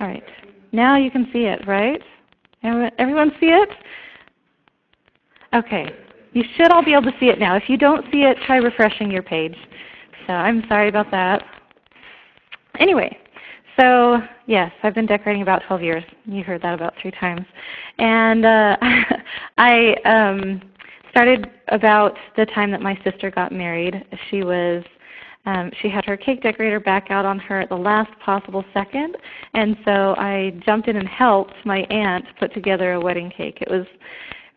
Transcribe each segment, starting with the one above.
All right. Now you can see it, right? Everyone see it? Okay. You should all be able to see it now. If you don't see it, try refreshing your page. So I'm sorry about that. Anyway, so yes, I've been decorating about 12 years. You heard that about 3 times. And I started about the time that my sister got married. She had her cake decorator back out on her at the last possible second, and so I jumped in and helped my aunt put together a wedding cake. It was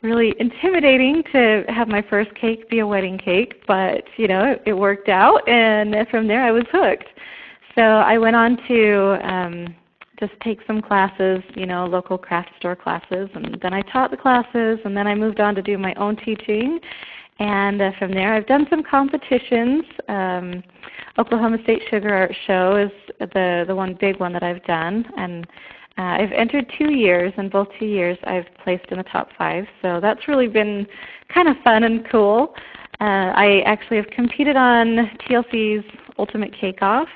really intimidating to have my first cake be a wedding cake, but it worked out, and from there I was hooked. So I went on to just take some classes, local craft store classes, and then I taught the classes, and then I moved on to do my own teaching. And from there, I've done some competitions. Oklahoma State Sugar Art Show is the one big one that I've done, and I've entered 2 years, and both 2 years I've placed in the top 5. So that's really been kind of fun and cool. I actually have competed on TLC's Ultimate Cake Off,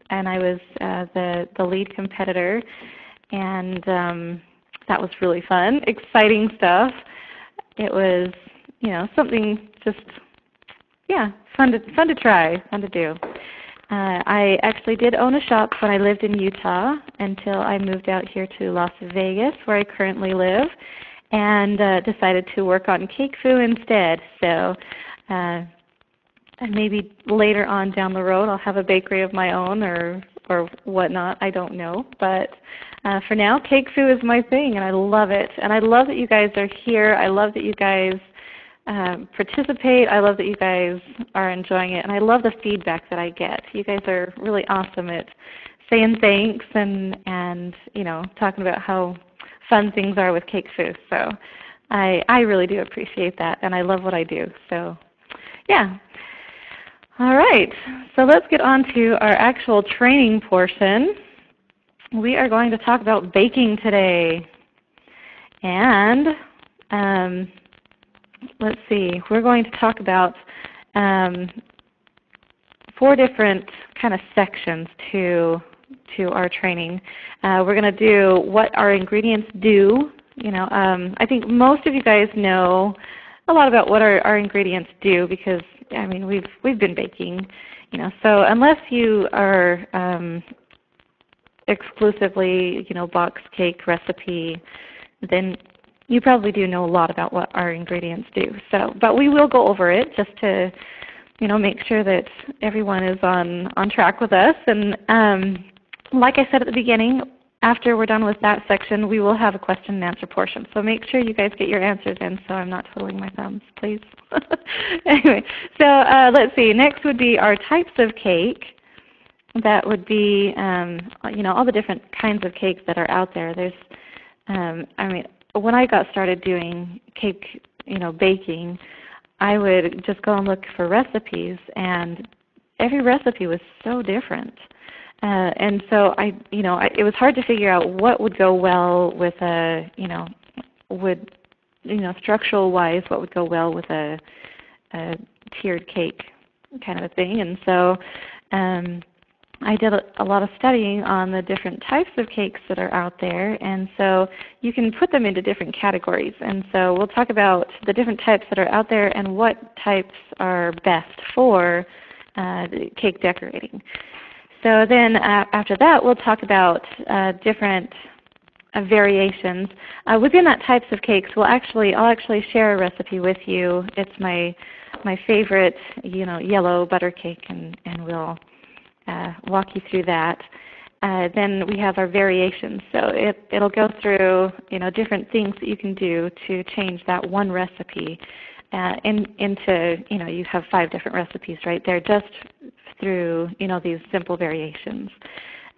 and I was the lead competitor, and that was really fun, exciting stuff. It was something just, fun to try, fun to do. I actually did own a shop when I lived in Utah until I moved out here to Las Vegas, where I currently live, and decided to work on CakeFu instead. So maybe later on down the road I'll have a bakery of my own or whatnot. I don't know. But for now, CakeFu is my thing, and I love it. And I love that you guys are here. I love that you guys participate. I love that you guys are enjoying it, and I love the feedback that I get. You guys are really awesome at saying thanks and talking about how fun things are with CakeFu. So I really do appreciate that, and I love what I do. So yeah. All right. So let's get on to our actual training portion. We are going to talk about baking today, and let's see, we're going to talk about 4 different kind of sections to our training. We're going to do what our ingredients do. I think most of you guys know a lot about what our ingredients do because, we've been baking. So unless you are exclusively, box cake recipe, then you probably do know a lot about what our ingredients do. So, but we will go over it just to, make sure that everyone is on track with us. And like I said at the beginning, after we're done with that section, we will have a question and answer portion. So make sure you guys get your answers in so I'm not twiddling my thumbs, please. Anyway, so let's see. Next would be our types of cake. That would be, all the different kinds of cakes that are out there. There's, when I got started doing cake, baking, I would just go and look for recipes, and every recipe was so different. And so it was hard to figure out what would go well with a, structural wise, what would go well with a tiered cake kind of a thing. And so I did a lot of studying on the different types of cakes that are out there, and so you can put them into different categories. And so we'll talk about the different types that are out there and what types are best for cake decorating. So then after that, we'll talk about different variations. Within that types of cakes, I'll actually share a recipe with you. It's my favorite, yellow butter cake, and we'll walk you through that. Then we have our variations. So it'll go through different things that you can do to change that one recipe into you have 5 different recipes right there just through these simple variations.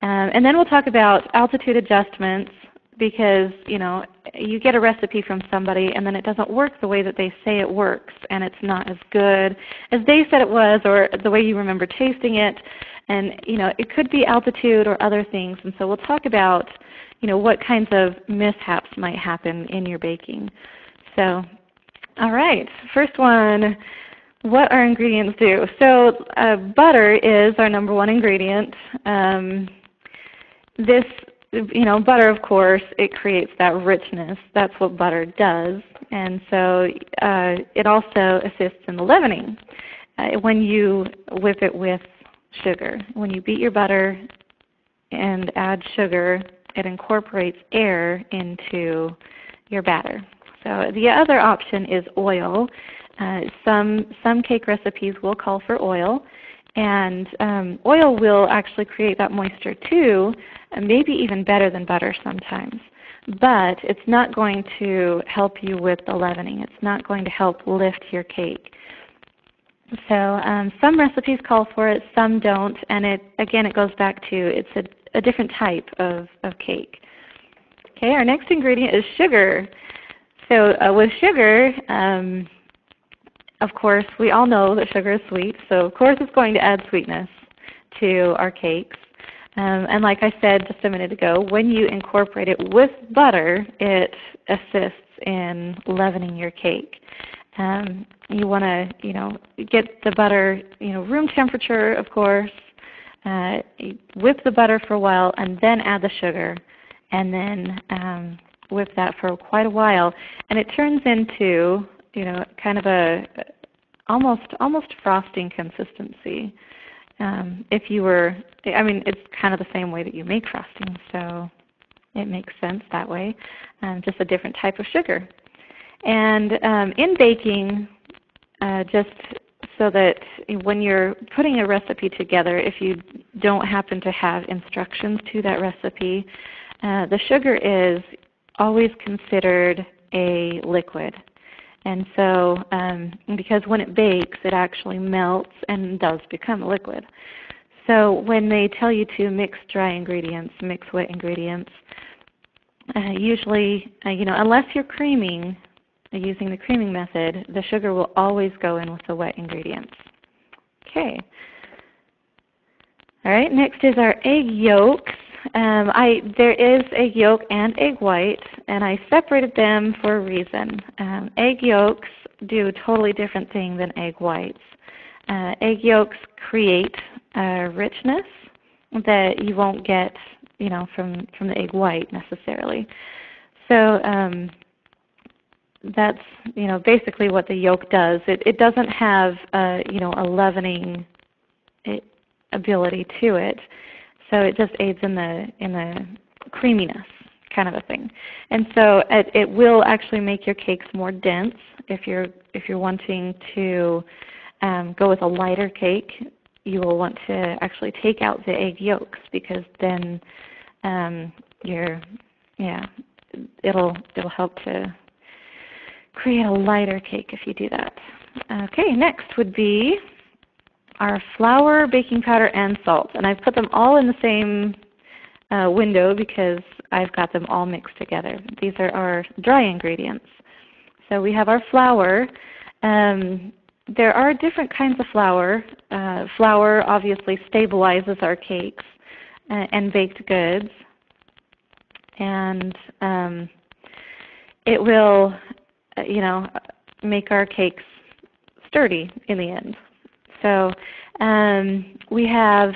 And then we'll talk about altitude adjustments because you get a recipe from somebody and then it doesn't work the way that they say it works, and it's not as good as they said it was or the way you remember tasting it. And it could be altitude or other things, and so we'll talk about what kinds of mishaps might happen in your baking. So, all right, first one, what our ingredients do. So butter is our #1 ingredient. This butter, of course, it creates that richness. That's what butter does. And so it also assists in the leavening when you whip it with sugar. When you beat your butter and add sugar, it incorporates air into your batter. So the other option is oil. Some cake recipes will call for oil, and oil will actually create that moisture too, maybe even better than butter sometimes. But it's not going to help you with the leavening. It's not going to help lift your cake. So some recipes call for it, some don't, and it goes back to it's a different type of cake. Okay, our next ingredient is sugar. So with sugar, of course, we all know that sugar is sweet, so of course it's going to add sweetness to our cakes. And like I said just a minute ago, when you incorporate it with butter, it assists in leavening your cake. You want to, get the butter, room temperature, of course. Whip the butter for a while, and then add the sugar, and then whip that for quite a while, and it turns into, kind of a almost frosting consistency. If you were, it's kind of the same way that you make frosting, so it makes sense that way. Just a different type of sugar. And in baking, just so that when you're putting a recipe together, if you don't happen to have instructions to that recipe, the sugar is always considered a liquid. And so, because when it bakes, it actually melts and does become a liquid. So when they tell you to mix dry ingredients, mix wet ingredients, usually, unless you're creaming, using the creaming method, the sugar will always go in with the wet ingredients. Okay. All right, next is our egg yolks. There is egg yolk and egg white, and I separated them for a reason. Egg yolks do a totally different thing than egg whites. Egg yolks create richness that you won't get, from the egg white necessarily. So that's, basically what the yolk does. It doesn't have, a leavening ability to it. So it just aids in the creaminess kind of a thing. And so it will actually make your cakes more dense if you're wanting to go with a lighter cake. You will want to actually take out the egg yolks, because then it'll help to create a lighter cake if you do that. Okay, next would be our flour, baking powder, and salt. And I've put them all in the same window because I've got them all mixed together. These are our dry ingredients. So we have our flour. There are different kinds of flour. Flour obviously stabilizes our cakes and baked goods. And it will, make our cakes sturdy in the end. So we have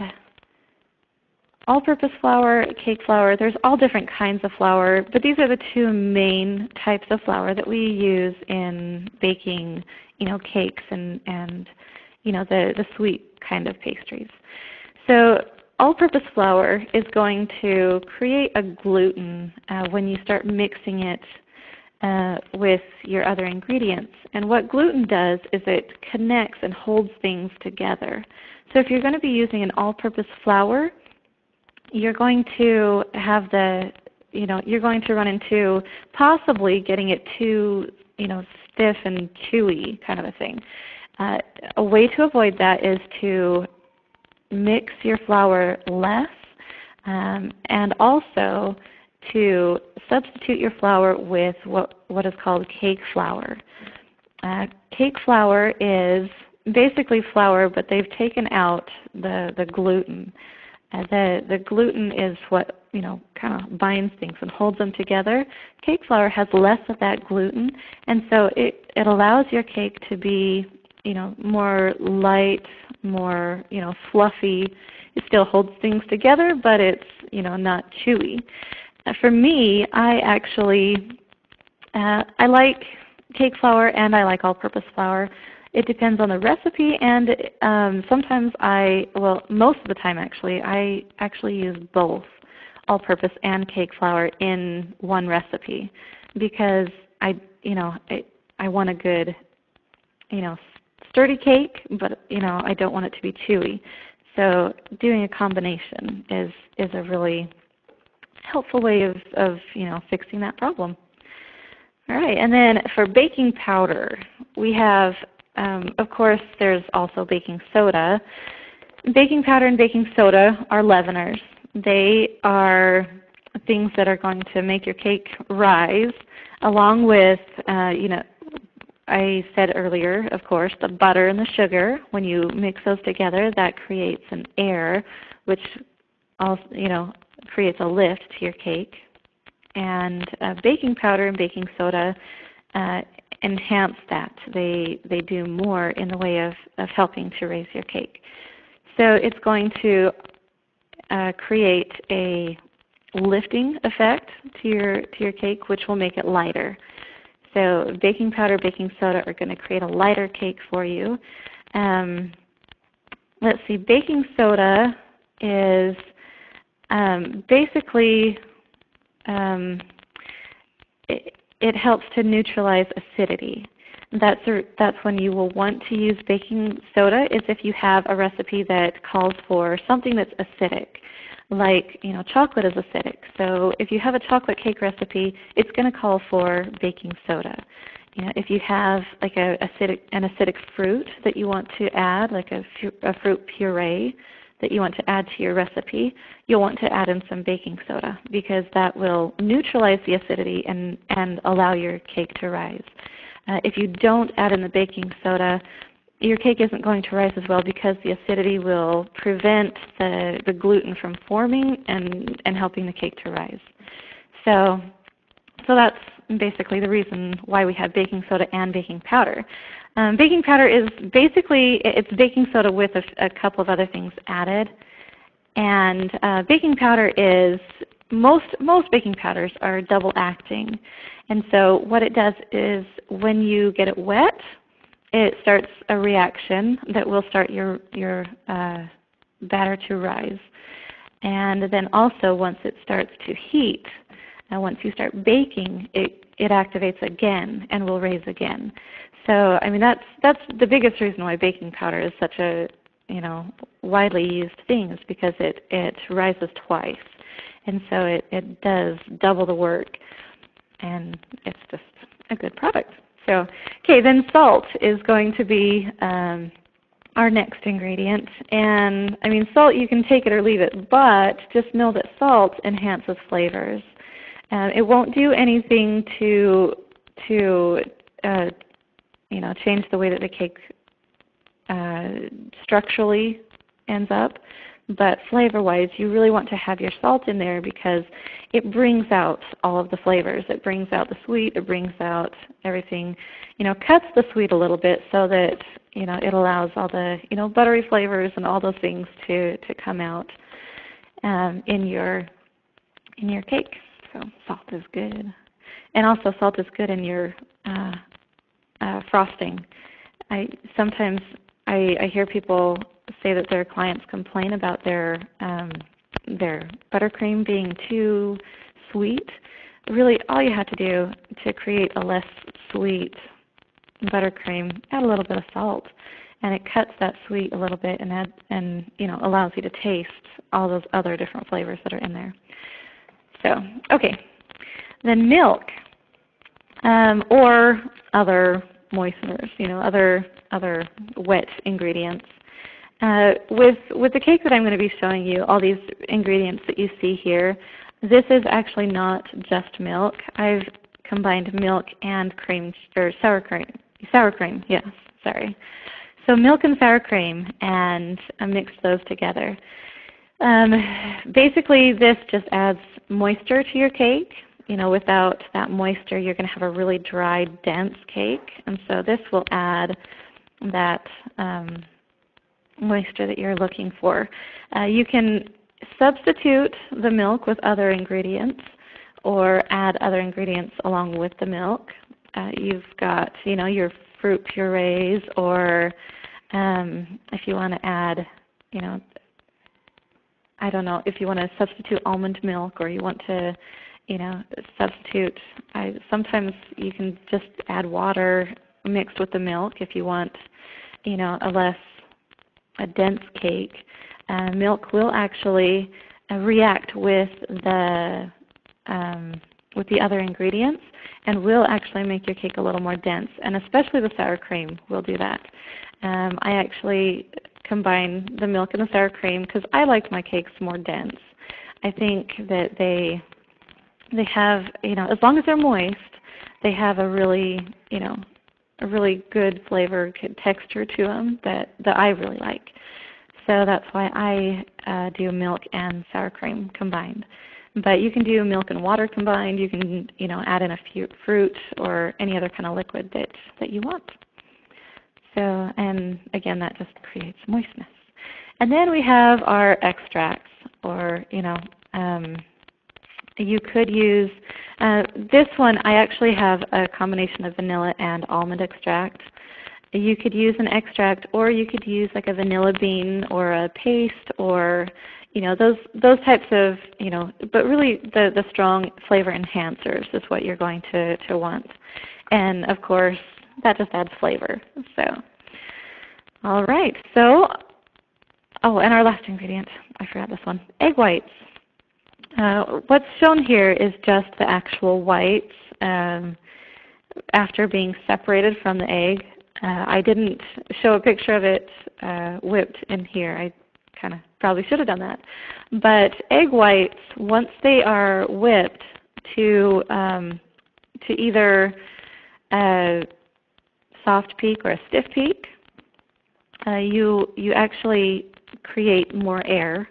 all-purpose flour, cake flour. There's all different kinds of flour, but these are the two main types of flour that we use in baking, cakes and the sweet kind of pastries. So all-purpose flour is going to create a gluten when you start mixing it with your other ingredients. And what gluten does is it connects and holds things together. So if you're going to be using an all-purpose flour, you're going to have you're going to run into possibly getting it too, stiff and chewy kind of a thing. A way to avoid that is to mix your flour less, and also to substitute your flour with what is called cake flour. Cake flour is basically flour, but they've taken out the gluten. The gluten is what kind of binds things and holds them together. Cake flour has less of that gluten, and so it allows your cake to be more light, more fluffy. It still holds things together, but it's not chewy. For me, I actually I like cake flour and I like all-purpose flour. It depends on the recipe, and sometimes most of the time actually, I actually use both all-purpose and cake flour in one recipe because I want a good, sturdy cake, but I don't want it to be chewy. So doing a combination is a really helpful way of fixing that problem. All right, and then for baking powder, we have, of course, there's also baking soda. Baking powder and baking soda are leaveners. They are things that are going to make your cake rise, along with, I said earlier, of course, the butter and the sugar. When you mix those together, that creates an air, which also, creates a lift to your cake. And baking powder and baking soda enhance that. They do more in the way of helping to raise your cake. So it's going to create a lifting effect to your cake, which will make it lighter. So baking powder, baking soda are going to create a lighter cake for you. Let's see, baking soda is basically it helps to neutralize acidity. That's when you will want to use baking soda, is if you have a recipe that calls for something that's acidic. Like, chocolate is acidic. So if you have a chocolate cake recipe, it's going to call for baking soda. If you have like an acidic fruit that you want to add, like a fruit puree that you want to add to your recipe, you'll want to add in some baking soda because that will neutralize the acidity and allow your cake to rise. If you don't add in the baking soda, your cake isn't going to rise as well because the acidity will prevent the gluten from forming and helping the cake to rise. So that's basically the reason why we have baking soda and baking powder. Baking powder is basically, it's baking soda with a couple of other things added. And baking powder is, most baking powders are double acting. And so what it does is when you get it wet, it starts a reaction that will start your batter to rise. And then also once it starts to heat, once you start baking, it activates again and will raise again. So that's the biggest reason why baking powder is such a widely used thing, is because it rises twice. And so it does double the work, and it's just a good product. So, okay, then salt is going to be our next ingredient. And salt, you can take it or leave it, but just know that salt enhances flavors. It won't do anything to change the way that the cake structurally ends up. But flavor-wise, you really want to have your salt in there because it brings out all of the flavors. It brings out the sweet. It brings out everything. Cuts the sweet a little bit so that it allows all the buttery flavors and all those things to come out in your cake. So salt is good, and also salt is good in your frosting. Sometimes I hear people say that their clients complain about their buttercream being too sweet. Really, all you have to do to create a less sweet buttercream, add a little bit of salt, and it cuts that sweet a little bit and allows you to taste all those other different flavors that are in there. So, okay, then milk or other moisteners, other wet ingredients. With the cake that I'm going to be showing you, all these ingredients that you see here, this is actually not just milk. I've combined milk and sour cream. Yes, sorry. So milk and sour cream, and I mixed those together. Basically, this just adds moisture to your cake. Without that moisture, you're going to have a really dry, dense cake, and so this will add that moisture that you're looking for. You can substitute the milk with other ingredients or add other ingredients along with the milk. You've got, your fruit purees, or if you want to add, I don't know, if you want to substitute almond milk, or you want to, substitute, sometimes you can just add water mixed with the milk if you want, a dense cake. Milk will actually react with the other ingredients and will actually make your cake a little more dense, and especially the sour cream will do that. I actually combine the milk and the sour cream because I like my cakes more dense. I think that they have, as long as they're moist, they have a really, a really good flavor, good texture to them that I really like. So that's why I do milk and sour cream combined. But you can do milk and water combined. You can, add in a few fruit or any other kind of liquid that you want. So, and again, that just creates moistness. And then we have our extracts, or, you could use, this one I actually have a combination of vanilla and almond extract. You could use an extract, or you could use like a vanilla bean or a paste, or those types of, but really the strong flavor enhancers is what you're going to want. And of course, that just adds flavor. So, all right. So, and our last ingredient, I forgot this one, egg whites. What's shown here is just the actual whites after being separated from the egg. I didn't show a picture of it whipped in here. I kind of probably should have done that. But egg whites, once they are whipped to either a soft peak or a stiff peak, you actually create more air,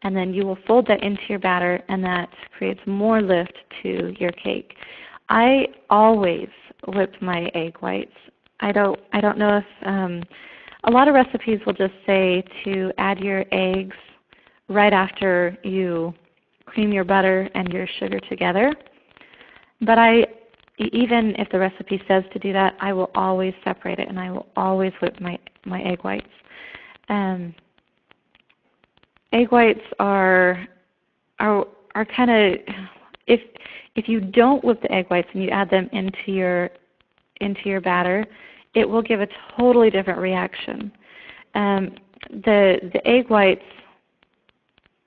and then you will fold that into your batter, and that creates more lift to your cake. I always whip my egg whites. I don't know if a lot of recipes will just say to add your eggs right after you cream your butter and your sugar together. But even if the recipe says to do that, I will always separate it, and I will always whip my egg whites. Egg whites are kind of, if you don't whip the egg whites and you add them into your batter, it will give a totally different reaction. The egg whites,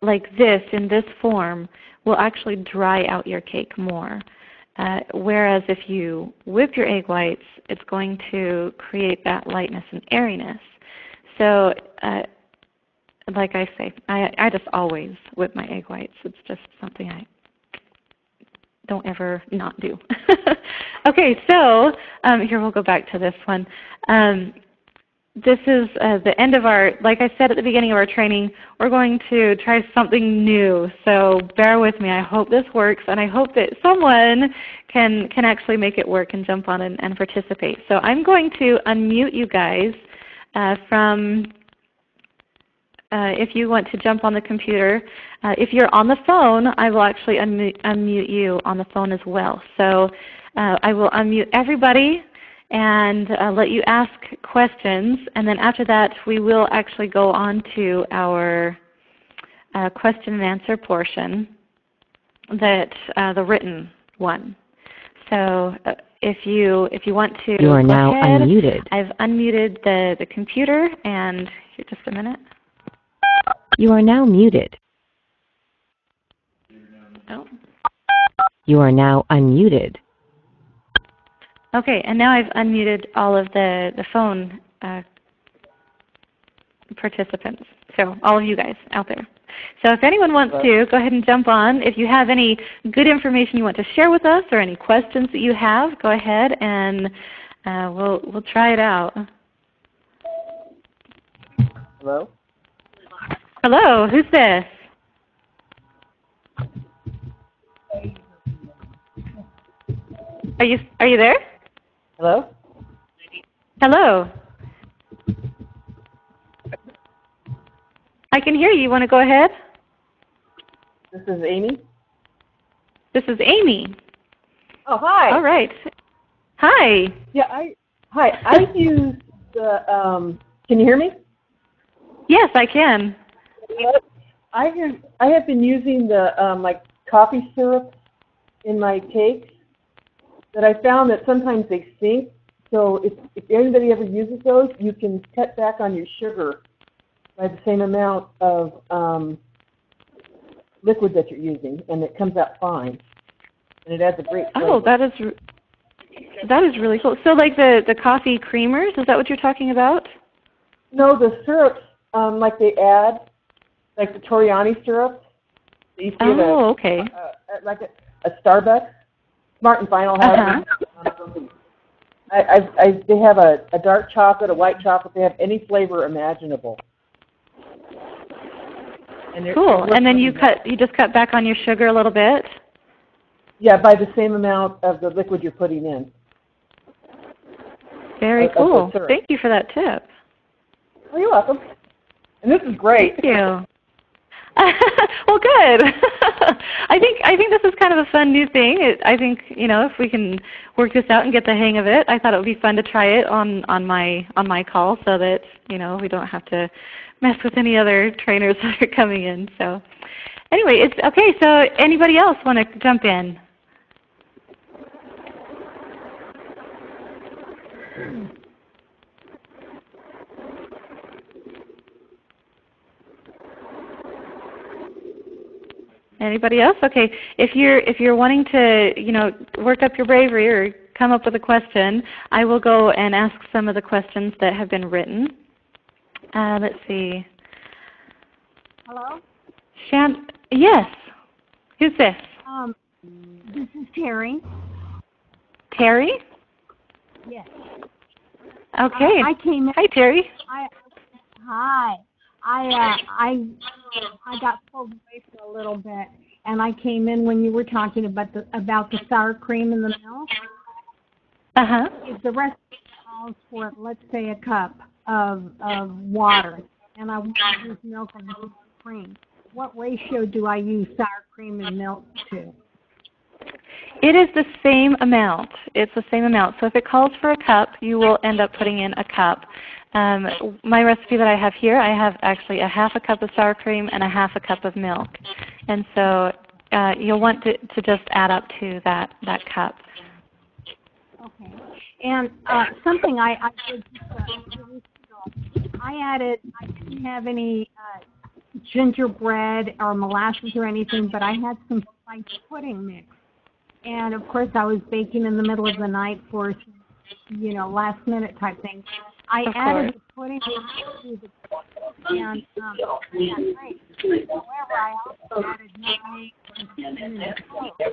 like this, in this form, will actually dry out your cake more. Whereas if you whip your egg whites, it's going to create that lightness and airiness. So, like I say, I just always whip my egg whites. It's just something I don't ever not do. Okay, so here we'll go back to this one. This is the end of our, like I said at the beginning of our training, we're going to try something new. So bear with me. I hope this works, and I hope that someone can actually make it work and jump on and participate. So I'm going to unmute you guys from, if you want to jump on the computer. If you're on the phone, I will actually unmute you on the phone as well. So I will unmute everybody and let you ask questions, and then after that we will actually go on to our question and answer portion, that the written one. So if you want to, you are now ahead. Unmuted. I've unmuted the computer, and here, just a minute. You are now muted. Oh. You are now unmuted. Okay, and now I've unmuted all of the phone participants, so all of you guys out there. So if anyone wants to, go ahead and jump on. If you have any good information you want to share with us or any questions that you have, go ahead and we'll try it out. Hello? Hello, who's this? Are you there? Hello? Hello. I can hear you. You want to go ahead? This is Amy. This is Amy. Oh, hi. All right. Hi. Yeah, I use the, can you hear me? Yes, I can. I have been using the, like, coffee syrup in my cakes, that I found that sometimes they sink. So if anybody ever uses those, you can cut back on your sugar by the same amount of liquid that you're using, and it comes out fine. And it adds a great flavor. Oh, that is really cool. So like the coffee creamers, is that what you're talking about? No, the syrups, like they add, like the Toriani syrup. That you see okay. Like a Starbucks. Smart and Final has. They have a dark chocolate, a white chocolate. They have any flavor imaginable. And cool. And then you just cut back on your sugar a little bit? Yeah, by the same amount of the liquid you're putting in. Very cool. Thank you for that tip. Oh, you're welcome. And this is great. Thank you. Well, good. I think this is kind of a fun new thing. I think, you know, if we can work this out and get the hang of it, I thought it would be fun to try it on my call, so that, you know, we don't have to mess with any other trainers that are coming in. So anyway, it's okay. So anybody else want to jump in? Anybody else? Okay. If you're wanting to, you know, work up your bravery or come up with a question, I will go and ask some of the questions that have been written. Let's see. Hello? Yes. Who's this? This is Terry. Terry? Yes. Okay. I came in. Hi, Terry. Hi. I got pulled away for a little bit, and I came in when you were talking about the sour cream in the milk. If the recipe calls for, let's say, a cup of water, and I want to use milk and cream, what ratio do I use sour cream and milk to? It is the same amount. It's the same amount. So if it calls for a cup, you will end up putting in a cup. My recipe that I have here, I have actually a half a cup of sour cream and a half a cup of milk. And so you'll want to just add up to that cup. Okay. And something I did just a few weeks ago, I didn't have any gingerbread or molasses or anything, but I had some spiced pudding mix. And of course, I was baking in the middle of the night for, you know, last minute type thing. I added the pudding to the and yeah, great. However, I also added nutmeg and cinnamon and cloves. And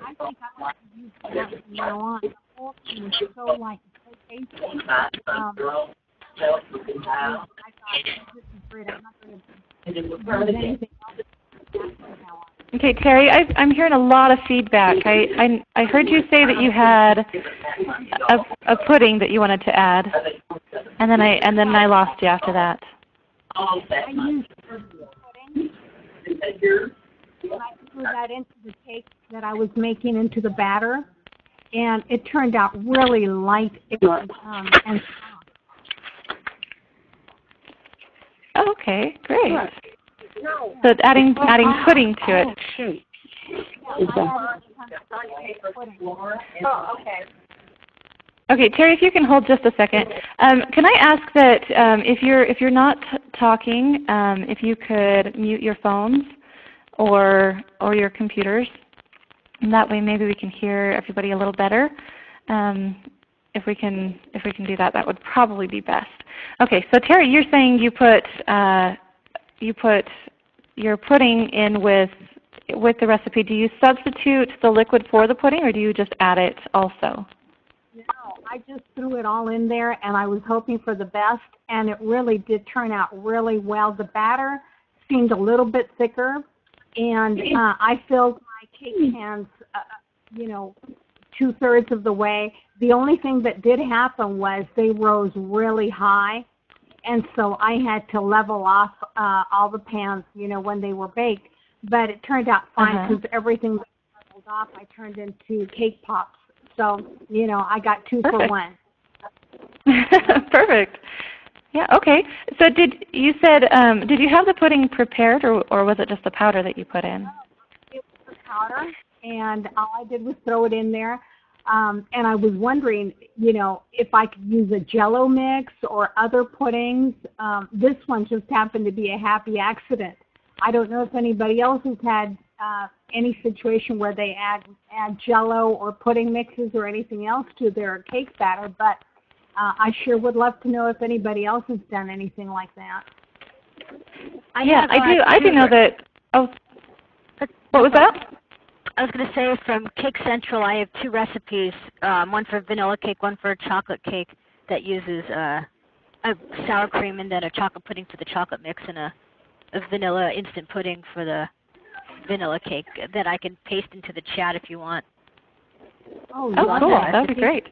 I think I'm going to use that from now on. The whole thing was so tasty. I thought, this is great. I'm not going to use anything else. Okay, Terry, I'm hearing a lot of feedback. I heard you say that you had a pudding that you wanted to add, and then I lost you after that. I used pudding, and I threw that into the cake that I was making into the batter, and it turned out really light and soft. Okay, great. So it's adding pudding to it. Okay, Terry, if you can hold just a second. Can I ask that if you're not talking, if you could mute your phones or your computers, and that way maybe we can hear everybody a little better. If we can do that, that would probably be best. Okay, so Terry, you're saying you put your pudding in with the recipe. Do you substitute the liquid for the pudding, or do you just add it also? No, I just threw it all in there, and I was hoping for the best, and it really did turn out really well. The batter seemed a little bit thicker, and I filled my cake pans, 2/3 of the way. The only thing that did happen was they rose really high, and so I had to level off all the pans, when they were baked. but it turned out fine because everything was rolled off. I turned into cake pops. So, you know, I got 2 for 1. Perfect. Yeah, okay. So did you have the pudding prepared, or was it just the powder that you put in? It was the powder, and all I did was throw it in there. And I was wondering, you know, if I could use a Jell-O mix or other puddings. This one just happened to be a happy accident. I don't know if anybody else has had any situation where they add Jell-O or pudding mixes or anything else to their cake batter, but I sure would love to know if anybody else has done anything like that. I do know that. Oh, what was that? I was going to say from Cake Central, I have 2 recipes, one for vanilla cake, one for chocolate cake that uses a sour cream and then a chocolate pudding for the chocolate mix and a vanilla instant pudding for the vanilla cake that I can paste into the chat if you want. Oh, cool. That would be great.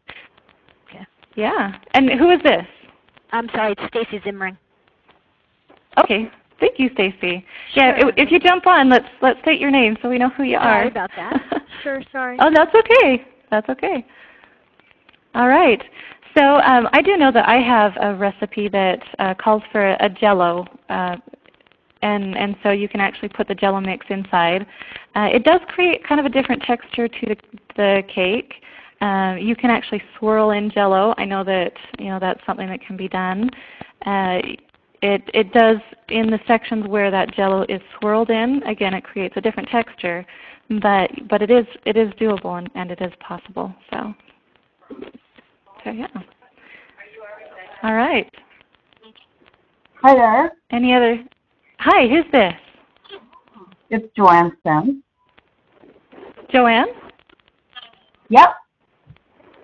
Okay. Yeah. And who is this? I'm sorry, it's Stacy Zimring. Okay. Thank you, Stacy. Sure. Yeah, if you jump on, let's state your name so we know who you are. Sorry about that. Sure, sorry. Oh, that's okay. That's okay. All right. So I do know that I have a recipe that calls for a Jell-O, and so you can actually put the Jell-O mix inside. It does create kind of a different texture to the cake. You can actually swirl in Jell-O. I know that that's something that can be done. It does in the sections where that Jell-O is swirled in. Again, it creates a different texture, but it is doable and it is possible. So yeah. All right. Hi there. Any other? Hi, who's this? It's Joanne Sten. Joanne? Yep.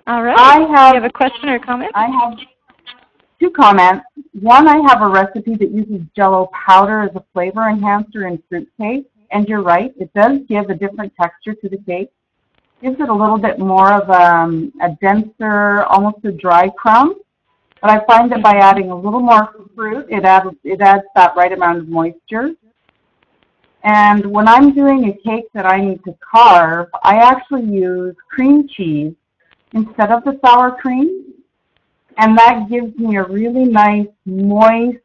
All right. Do you have a question or comment? I have 2 comments. One, I have a recipe that uses Jell-O powder as a flavor enhancer in fruit cake. And you're right, it does give a different texture to the cake. Gives it a little bit more of a denser, almost a dry crumb. But I find that by adding a little more fruit, it adds that right amount of moisture. And when I'm doing a cake that I need to carve, I actually use cream cheese instead of the sour cream. And that gives me a really nice, moist,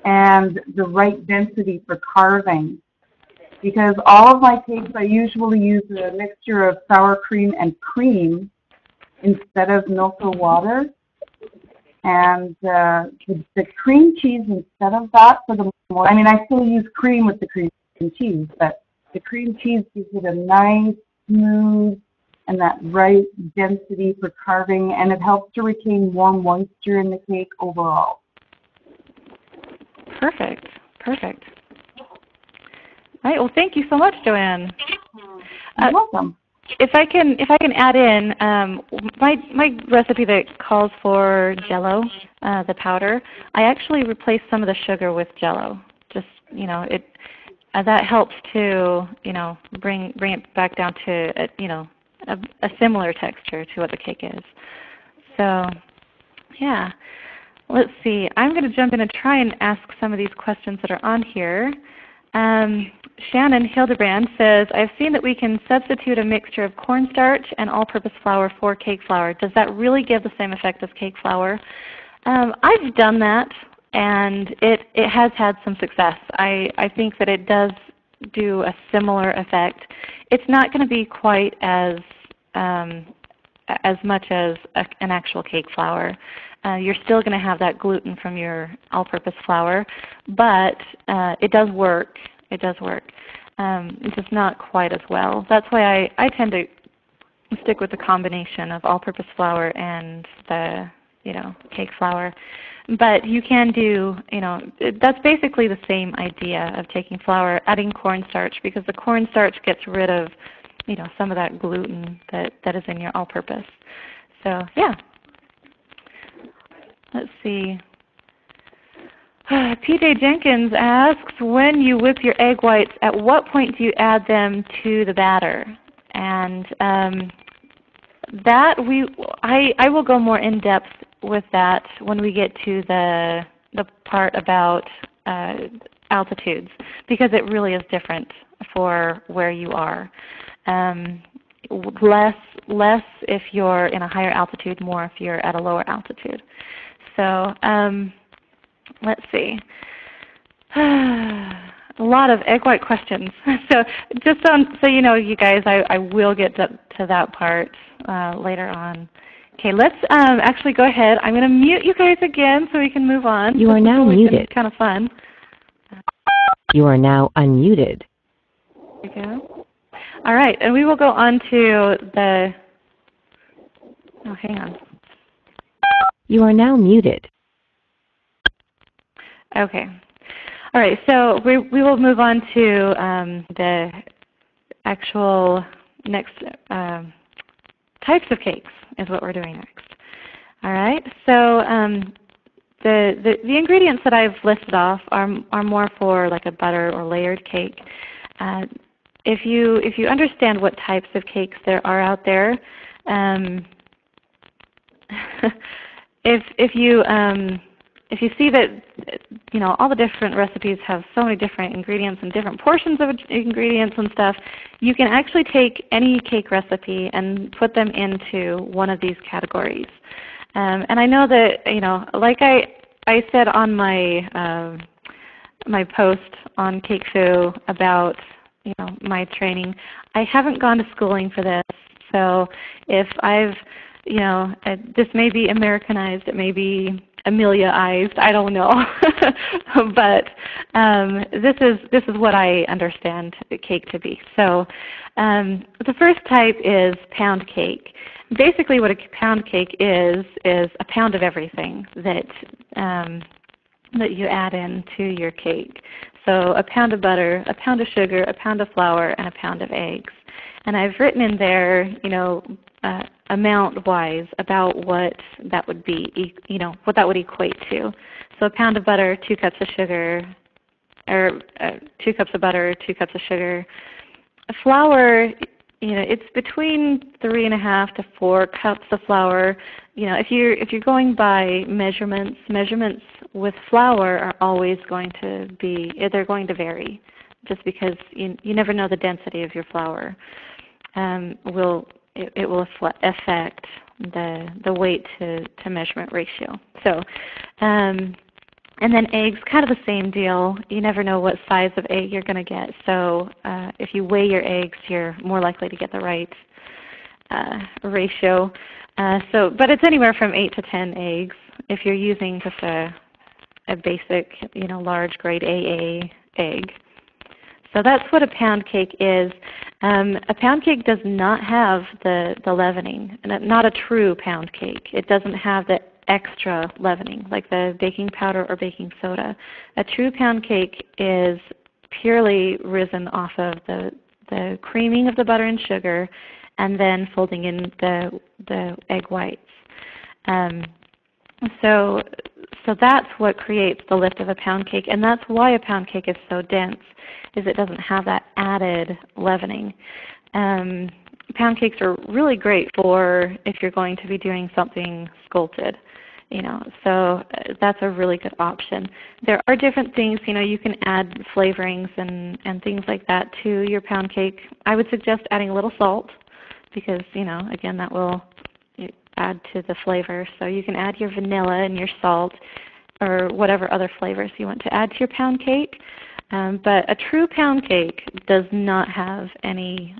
and the right density for carving. Because all of my cakes, I usually use a mixture of sour cream and cream instead of milk or water. And the cream cheese instead of that for the more, I mean, I still use cream with the cream cheese, but the cream cheese gives it a nice, smooth, and that right density for carving, and it helps to retain more moisture in the cake overall. Perfect. Perfect. All right. Well, thank you so much, Joanne. You're welcome. If I can add in my recipe that calls for Jell-O, the powder, I actually replace some of the sugar with Jell-O. Just that helps to bring it back down to a similar texture to what the cake is. So yeah, let's see. I'm going to jump in and try and ask some of these questions that are on here. Shannon Hildebrand says, I've seen that we can substitute a mixture of cornstarch and all-purpose flour for cake flour. Does that really give the same effect as cake flour? I've done that, and it has had some success. I think that it does do a similar effect. It's not going to be quite as much as an actual cake flour. You're still going to have that gluten from your all-purpose flour, but it does work. It does work. It's just not quite as well. That's why I tend to stick with the combination of all-purpose flour and the cake flour. But you can do, that's basically the same idea of taking flour, adding cornstarch, because the cornstarch gets rid of some of that gluten that is in your all-purpose. So yeah. Let's see. PJ Jenkins asks, when you whip your egg whites, at what point do you add them to the batter? And I will go more in depth with that when we get to the part about altitudes, because it really is different for where you are. Less if you're in a higher altitude, more if you're at a lower altitude. So let's see. A lot of egg white questions. So just so you know, you guys, I will get to that part later on. Okay, let's actually go ahead. I'm going to mute you guys again so we can move on. You are now muted. Kind of fun. You are now unmuted. There we go. All right, and we will go on to the, oh, hang on. You are now muted. Okay. All right, so we will move on to the actual next types of cakes is what we're doing next. All right, so the ingredients that I've listed off are more for like a butter or layered cake. If you understand what types of cakes there are out there, if you see that, you know, all the different recipes have so many different ingredients and different portions of ingredients and stuff, you can actually take any cake recipe and put them into one of these categories. And I know that, you know, like I said on my my post on CakeFu about, you know, my training, I haven't gone to schooling for this. So if I've, you know, this may be Americanized, it may be Amelia-ized, I don't know. But this is what I understand the cake to be. So the first type is pound cake. Basically what a pound cake is a pound of everything that that you add into your cake. So a pound of butter, a pound of sugar, a pound of flour, and a pound of eggs. And I've written in there, you know, amount-wise about what that would be, you know, what that would equate to. So a pound of butter, 2 cups of sugar, or 2 cups of butter, 2 cups of sugar. Flour, you know, it's between 3.5 to 4 cups of flour. You know, if you're going by measurements with flour are always going to be, they're going to vary, just because you never know the density of your flour. It will affect the weight to measurement ratio. So, and then eggs, kind of the same deal. You never know what size of egg you're going to get. So if you weigh your eggs, you're more likely to get the right ratio. But it's anywhere from 8 to 10 eggs if you're using just a basic, you know, large grade AA egg. So that's what a pound cake is. A pound cake does not have the leavening, not a true pound cake. It doesn't have the extra leavening like the baking powder or baking soda. A true pound cake is purely risen off of the creaming of the butter and sugar and then folding in the egg whites. So that's what creates the lift of a pound cake, and that's why a pound cake is so dense, is it doesn't have that added leavening. Pound cakes are really great for if you're going to be doing something sculpted, you know, so that's a really good option. There are different things, you know, you can add flavorings and things like that to your pound cake. I would suggest adding a little salt because, you know, again, that will add to the flavor. So you can add your vanilla and your salt or whatever other flavors you want to add to your pound cake. But a true pound cake does not have any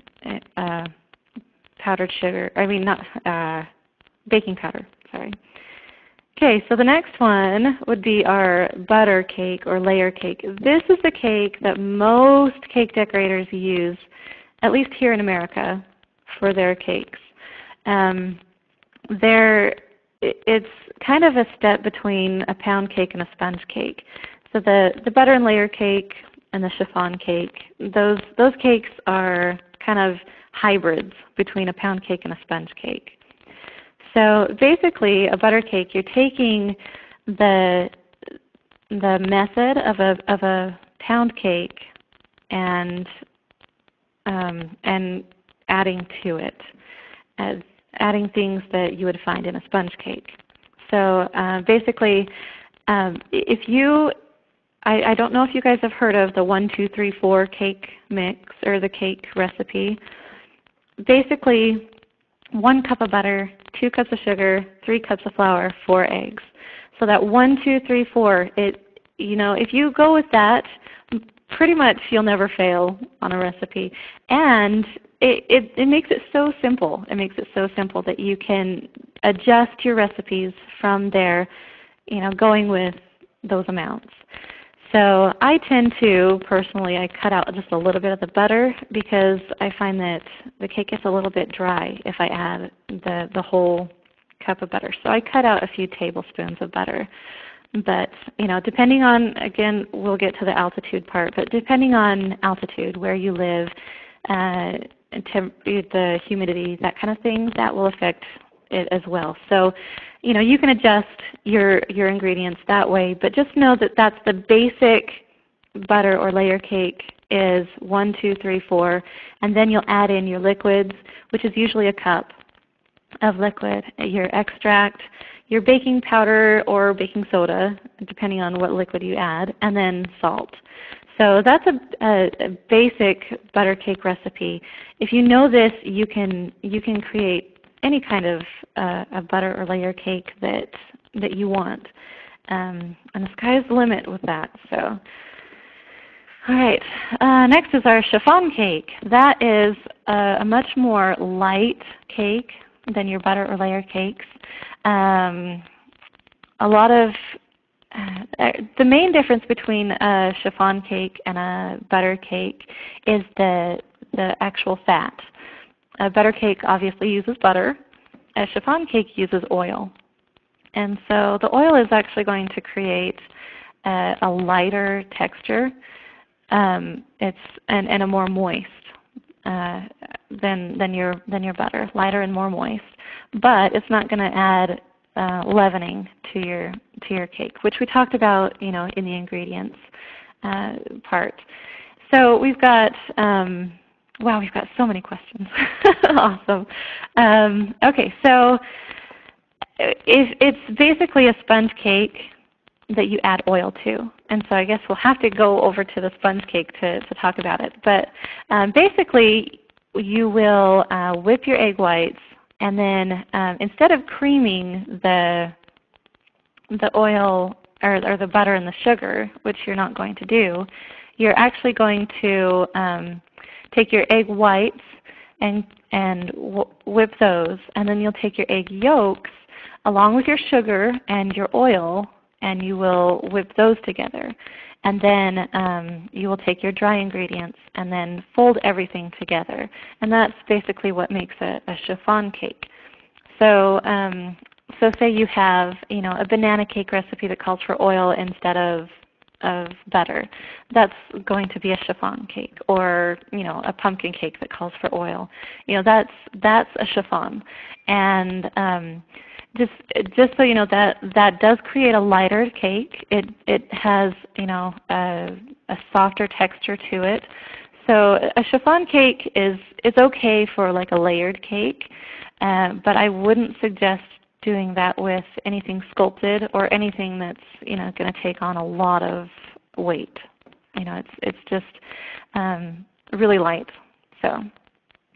powdered sugar, not baking powder, sorry. Okay, so the next one would be our butter cake or layer cake. This is the cake that most cake decorators use, at least here in America, for their cakes. It's kind of a step between a pound cake and a sponge cake. So the butter and layer cake and the chiffon cake, those cakes are kind of hybrids between a pound cake and a sponge cake. So basically, a butter cake, you're taking the method of a pound cake and adding to it, adding things that you would find in a sponge cake. So basically, if you I don't know if you guys have heard of the 1, 2, 3, 4 cake mix or the cake recipe. Basically, 1 cup of butter, 2 cups of sugar, 3 cups of flour, 4 eggs. So that 1, 2, 3, 4, if you go with that, pretty much you'll never fail on a recipe. And it makes it so simple. It makes it so simple that you can adjust your recipes from there, going with those amounts. So I tend to, personally, I cut out just a little bit of the butter because I find that the cake gets a little bit dry if I add the whole cup of butter. So I cut out a few tablespoons of butter. But, depending on, again, we'll get to the altitude part, but depending on altitude, where you live, the humidity, that kind of thing, that will affect it as well. So, you can adjust your ingredients that way, but just know that that's the basic butter or layer cake is 1, 2, 3, 4, and then you'll add in your liquids, which is usually a cup of liquid, your extract, your baking powder or baking soda, depending on what liquid you add, and then salt. So that's a basic butter cake recipe. If you know this, you can create any kind of a butter or layer cake that you want, and the sky's the limit with that. So, all right. Next is our chiffon cake. That is a much more light cake than your butter or layer cakes. The main difference between a chiffon cake and a butter cake is the actual fat. A butter cake obviously uses butter. A chiffon cake uses oil. And so the oil is actually going to create a lighter texture. It's and a more moist than your butter, lighter and more moist. But it's not going to add leavening to your cake, which we talked about, in the ingredients part. So we've got wow, we've got so many questions. Awesome. Okay, so it's basically a sponge cake that you add oil to. And so I guess we'll have to go over to the sponge cake to talk about it. But basically, you will whip your egg whites, and then instead of creaming the oil or the butter and the sugar, which you're not going to do, you're actually going to take your egg whites and whip those, and then you'll take your egg yolks along with your sugar and your oil, and you will whip those together. And then you will take your dry ingredients and then fold everything together. And that's basically what makes a chiffon cake. So say you have a banana cake recipe that calls for oil instead of butter. That's going to be a chiffon cake, or a pumpkin cake that calls for oil. That's a chiffon. And just so you know, that does create a lighter cake. It has a softer texture to it. So a chiffon cake is okay for like a layered cake, but I wouldn't suggest doing that with anything sculpted or anything that's going to take on a lot of weight. It's just really light. So,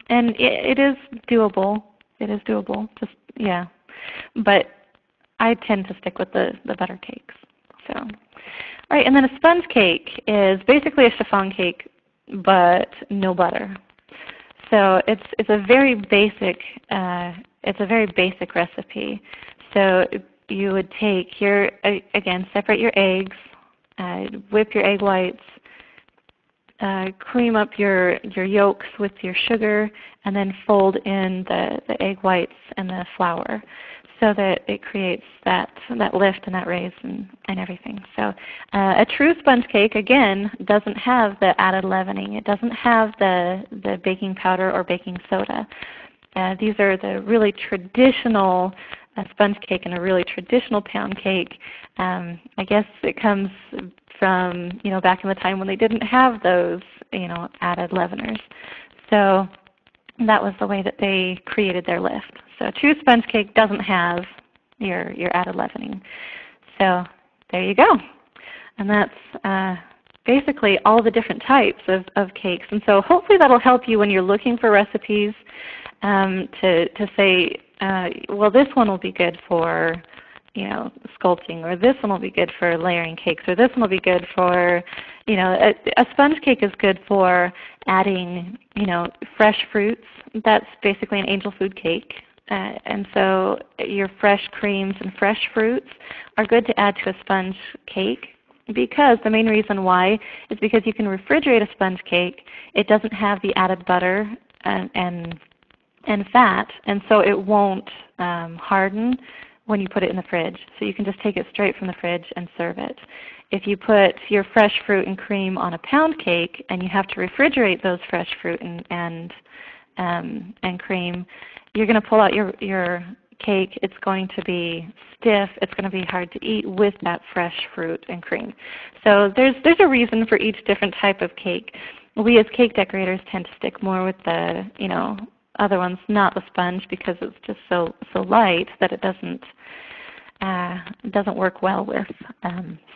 and it is doable. It is doable. Just yeah. But I tend to stick with the butter cakes. So, all right, and then a sponge cake is basically a chiffon cake, but no butter. So it's a very basic recipe. So you would take separate your eggs, whip your egg whites, cream up your yolks with your sugar, and then fold in the egg whites and the flour, so that it creates that lift and that raise and everything. So a true sponge cake, again, doesn't have the added leavening. It doesn't have the baking powder or baking soda. These are the really traditional sponge cake and a really traditional pound cake. I guess it comes from back in the time when they didn't have those added leaveners. So that was the way that they created their lift. So a true sponge cake doesn't have your added leavening. So there you go. And that's basically all the different types of cakes. And so hopefully that'll help you when you're looking for recipes to say, well, this one will be good for, you know, sculpting, or this one will be good for layering cakes, or this one will be good for, you know, a sponge cake is good for adding, you know, fresh fruits. That's basically an angel food cake. And so your fresh creams and fresh fruits are good to add to a sponge cake, because the main reason why is because you can refrigerate a sponge cake. It doesn't have the added butter and fat, and so it won't harden when you put it in the fridge. So you can just take it straight from the fridge and serve it. If you put your fresh fruit and cream on a pound cake and you have to refrigerate those fresh fruit and cream, you're going to pull out your cake. It's going to be stiff. It's going to be hard to eat with that fresh fruit and cream. So there's a reason for each different type of cake. We as cake decorators tend to stick more with the, you know, other ones, not the sponge, because it's just so light that it doesn't work well with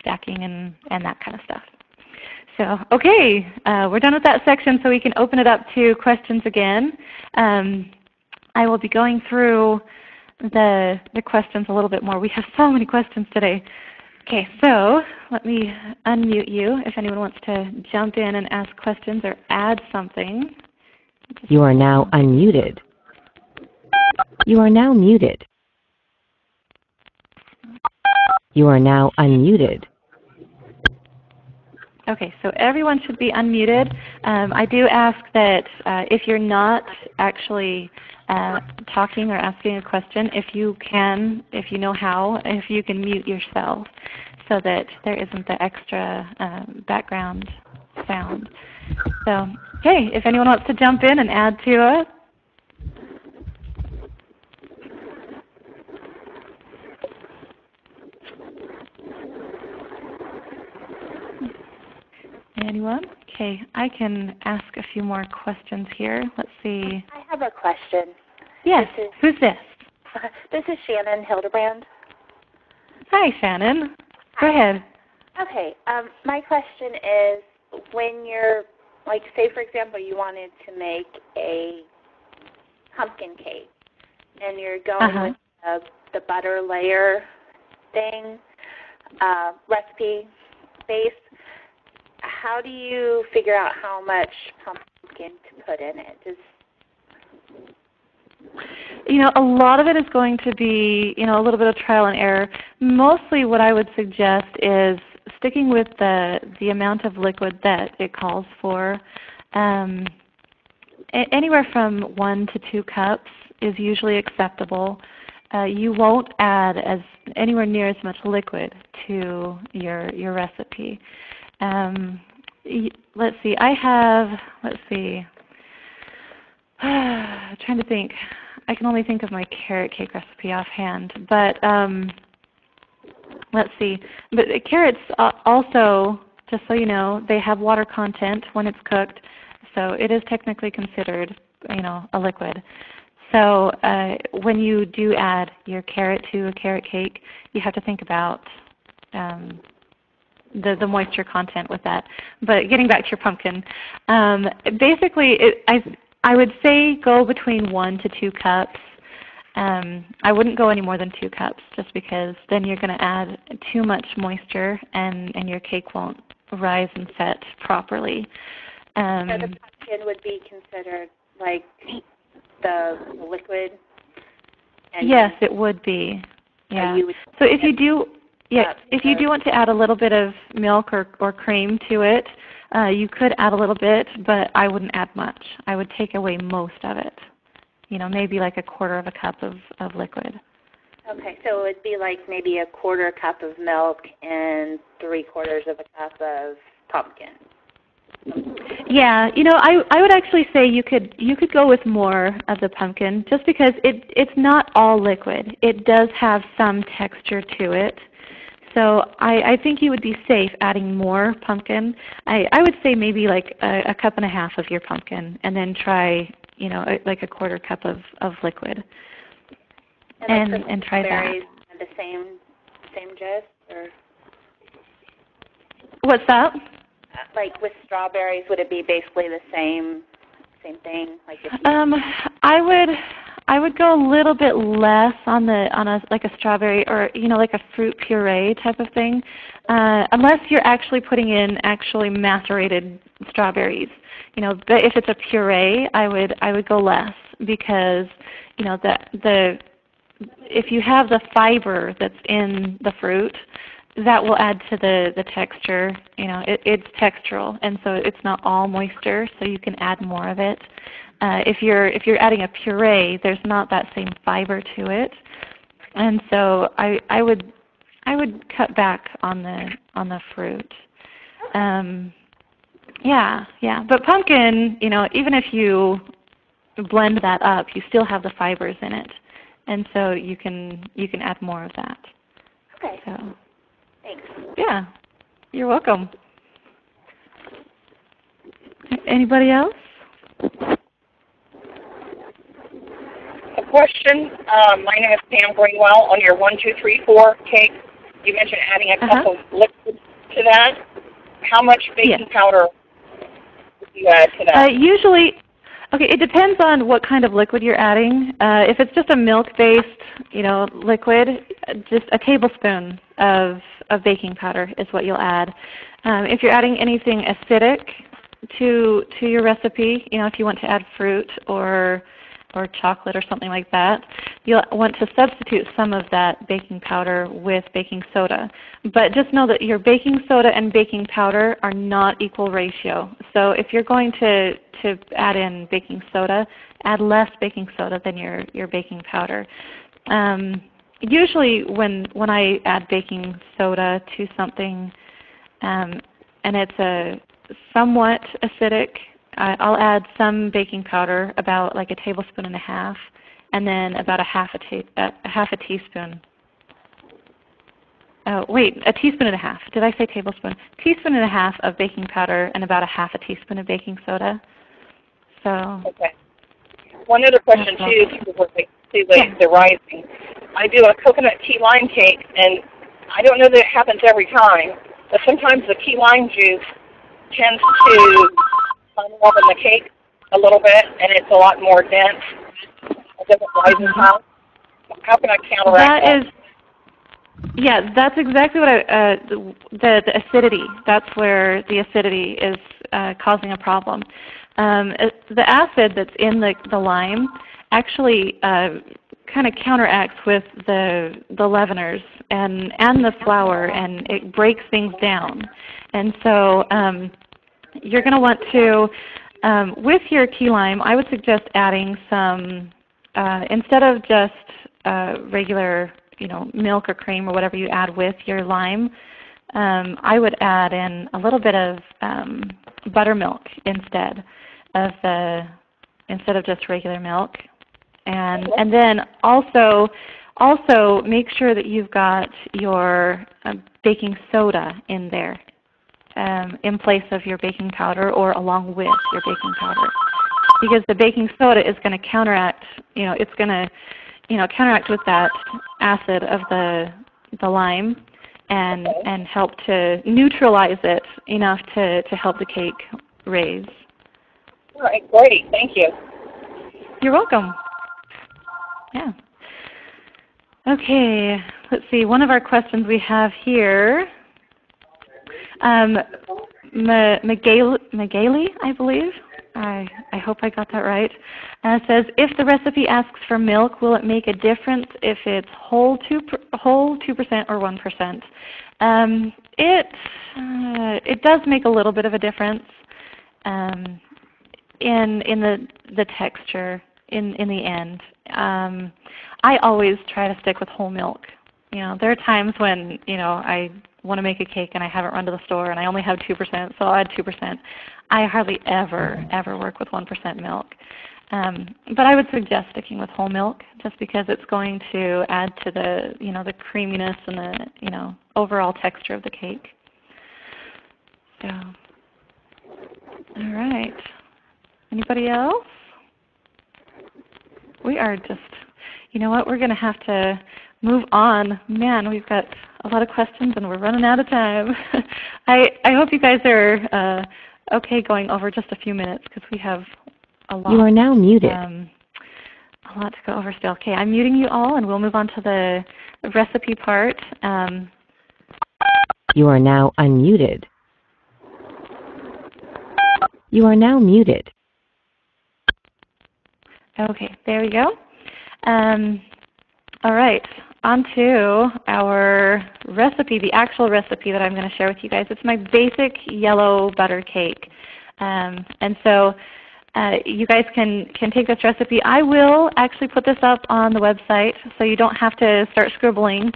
stacking and that kind of stuff. So okay, we're done with that section, so we can open it up to questions again. I will be going through the questions a little bit more. We have so many questions today. Okay, so let me unmute you if anyone wants to jump in and ask questions or add something. You are now unmuted. You are now muted. You are now unmuted. Okay, so everyone should be unmuted. I do ask that if you're not actually talking or asking a question, if you know how, if you can mute yourself so that there isn't the extra background sound. So, okay, if anyone wants to jump in and add to it. Anyone? Okay, I can ask a few more questions here. Let's see. I have a question. Yes, who's this? This is Shannon Hildebrand. Hi, Shannon. Go ahead. Okay, my question is, when you're, like, say for example, you wanted to make a pumpkin cake, and you're going with the butter layer thing, recipe base, how do you figure out how much pumpkin to put in it? You know, a lot of it is going to be, you know, a little bit of trial and error. Mostly what I would suggest is sticking with the amount of liquid that it calls for. Anywhere from 1 to 2 cups is usually acceptable. You won't add anywhere near as much liquid to your recipe. Let's see. Trying to think. I can only think of my carrot cake recipe offhand, but let's see. But carrots also, just so you know, they have water content when it's cooked, so it is technically considered, you know, a liquid. So when you do add your carrot to a carrot cake, you have to think about the moisture content with that. But getting back to your pumpkin, basically I would say go between 1 to 2 cups. I wouldn't go any more than 2 cups, just because then you're going to add too much moisture and your cake won't rise and set properly. So the pumpkin would be considered like the liquid? Yes, it would be. Yeah. So if you do, if you do want to add a little bit of milk or cream to it, you could add a little bit, but I wouldn't add much. I would take away most of it. You know, maybe like 1/4 of a cup of liquid. Okay, so it would be like maybe 1/4 cup of milk and 3/4 of a cup of pumpkin. Yeah, you know, I would actually say you could go with more of the pumpkin, just because it's not all liquid. It does have some texture to it. So I think you would be safe adding more pumpkin. I would say maybe like 1.5 cups of your pumpkin, and then try, you know, like 1/4 cup of liquid, and try that. The same gist, or? What's that? Like with strawberries, would it be basically the same thing? Like if I would go a little bit less on a like a strawberry or like a fruit puree type of thing, unless you're actually putting in actually macerated strawberries. But if it's a puree, I would go less because if you have the fiber that's in the fruit, that will add to the texture. It's textural, and so it's not all moisture, so you can add more of it. If you're adding a puree, there's not that same fiber to it, and so I would cut back on the fruit. Yeah. But pumpkin, even if you blend that up, you still have the fibers in it, and so you can add more of that. Okay. So. Thanks. Yeah, you're welcome. Anybody else? A question. My name is Pam Greenwell. On your 1, 2, 3, 4 cake, you mentioned adding a cup of liquid to that. How much baking powder would you add to that? Usually, it depends on what kind of liquid you're adding. If it's just a milk-based, liquid, just a tablespoon of baking powder is what you'll add. If you're adding anything acidic to your recipe, if you want to add fruit or chocolate or something like that, you'll want to substitute some of that baking powder with baking soda. But just know that your baking soda and baking powder are not equal ratio. So if you're going to add in baking soda, add less baking soda than your baking powder. Usually when I add baking soda to something and it's a somewhat acidic, I'll add some baking powder, about like a tablespoon and a half, and then about a half a teaspoon. Oh wait, a teaspoon and a half. Did I say tablespoon? Teaspoon and a half of baking powder and about a half a teaspoon of baking soda. So. Okay. One other question too, before we see the rising. I do a coconut key lime cake, and I don't know that it happens every time, but sometimes the key lime juice tends to funnel up in the cake a little bit, and it's a lot more dense. It doesn't rise as high. How can I counteract that? That's exactly what the acidity. That's where the acidity is causing a problem. The acid that's in the lime actually kind of counteracts with the leaveners and the flour, and it breaks things down. And so you're going to want to, with your key lime, I would suggest adding some, instead of just regular milk or cream or whatever you add with your lime, I would add in a little bit of buttermilk instead of just regular milk. And then also make sure that you've got your baking soda in there in place of your baking powder or along with your baking powder, because the baking soda is going to counteract. It's going to counteract with that acid of the lime and help to neutralize it enough to help the cake raise. All right, great. Thank you. You're welcome. Yeah. Okay, let's see. One of our questions we have here, Magali, I believe. I hope I got that right. Says, if the recipe asks for milk, will it make a difference if it's whole 2% or 1%? It does make a little bit of a difference in the texture in the end. I always try to stick with whole milk. There are times when I want to make a cake and I haven't run to the store and I only have 2%, so I'll add 2%. I hardly ever work with 1% milk. But I would suggest sticking with whole milk just because it's going to add to the the creaminess and the overall texture of the cake. So, all right. Anybody else? We are just, we're going to have to move on. Man, we've got a lot of questions and we're running out of time. I hope you guys are okay going over just a few minutes because we have a lot. You are now muted. A lot to go over still. Okay, I'm muting you all, and we'll move on to the recipe part. You are now unmuted. You are now muted. Okay, there we go. All right, on to our recipe, the actual recipe that I'm going to share with you guys. It's my basic yellow butter cake. And so you guys can take this recipe. I will actually put this up on the website so you don't have to start scribbling.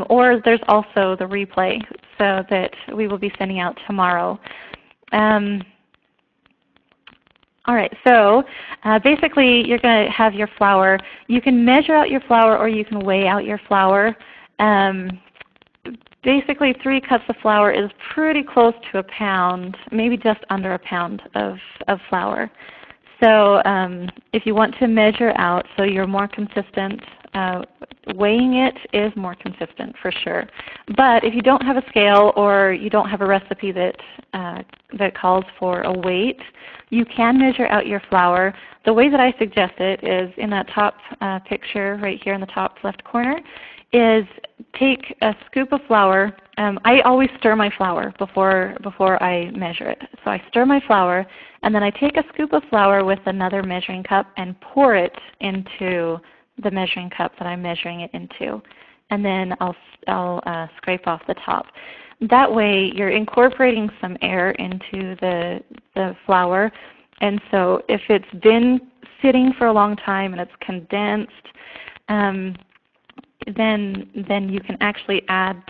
Or there's also the replay so that we will be sending out tomorrow. All right, so basically you're going to have your flour. You can measure out your flour or you can weigh out your flour. Basically 3 cups of flour is pretty close to a pound, maybe just under a pound of flour. So if you want to measure out so you're more consistent, weighing it is more consistent for sure. But if you don't have a scale or you don't have a recipe that calls for a weight, you can measure out your flour. The way that I suggest it is in that top picture right here in the top left corner is take a scoop of flour. I always stir my flour before I measure it. So I stir my flour and then I take a scoop of flour with another measuring cup and pour it into the measuring cup that I'm measuring it into. And then I'll scrape off the top. That way you're incorporating some air into the flour. And so if it's been sitting for a long time and it's condensed, then you can actually add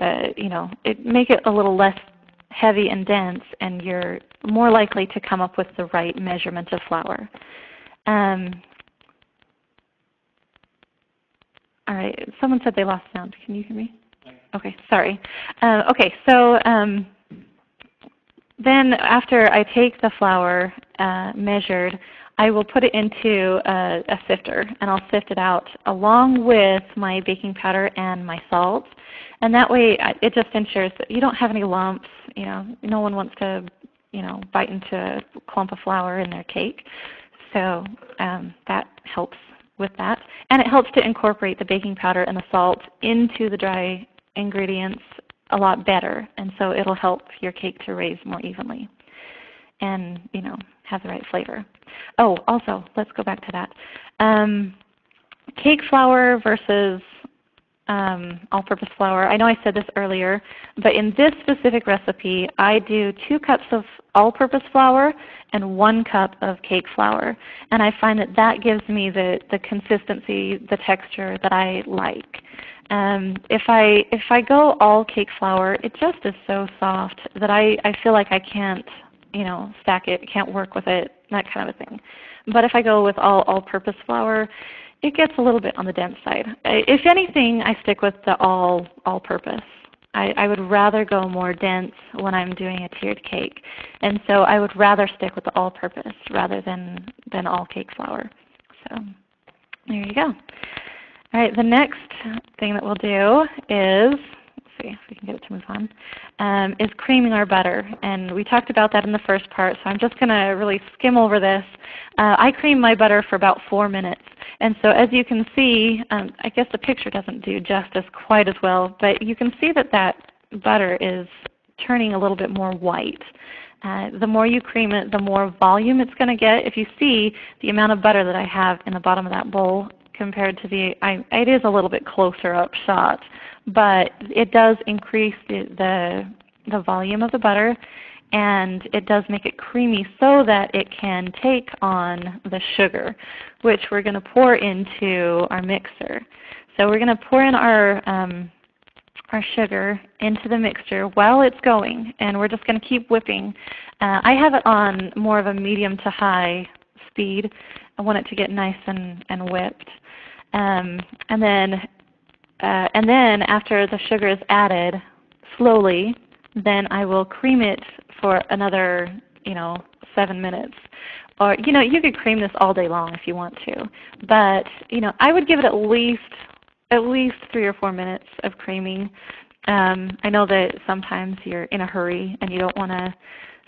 make it a little less heavy and dense, and you're more likely to come up with the right measurement of flour. All right, someone said they lost sound. Can you hear me? Okay, sorry. Okay, so then after I take the flour measured, I will put it into a sifter, and I'll sift it out along with my baking powder and my salt. And that way it just ensures that you don't have any lumps. No one wants to bite into a clump of flour in their cake. So that helps with that. And it helps to incorporate the baking powder and the salt into the dry ingredients a lot better. And so it'll help your cake to raise more evenly and have the right flavor. Oh, also, let's go back to that. Cake flour versus all-purpose flour. I know I said this earlier, but in this specific recipe, I do 2 cups of all-purpose flour and 1 cup of cake flour. And I find that gives me the consistency, the texture that I like. If I go all cake flour, it just is so soft that I feel like I can't stack it, can't work with it, that kind of a thing. But if I go with all-purpose flour, it gets a little bit on the dense side. If anything, I stick with the all-purpose. I would rather go more dense when I'm doing a tiered cake. And so I would rather stick with the all-purpose rather than all cake flour. So there you go. All right, the next thing that we'll do is, let's see if we can get it to move on, is creaming our butter. And we talked about that in the first part, so I'm just going to really skim over this. I cream my butter for about 4 minutes. And so as you can see, I guess the picture doesn't do justice quite as well, but you can see that butter is turning a little bit more white. The more you cream it, the more volume it's going to get. If you see the amount of butter that I have in the bottom of that bowl compared to it is a little bit closer up shot, but it does increase the volume of the butter, and it does make it creamy so that it can take on the sugar, which we're going to pour into our mixer. So we're going to pour in our sugar into the mixture while it's going, and we're just going to keep whipping. I have it on more of a medium to high speed. I want it to get nice and whipped. And then after the sugar is added slowly, then I will cream it for another 7 minutes. Or you could cream this all day long if you want to, but I would give it at least 3 or 4 minutes of creaming. I know that sometimes you're in a hurry and you don't want to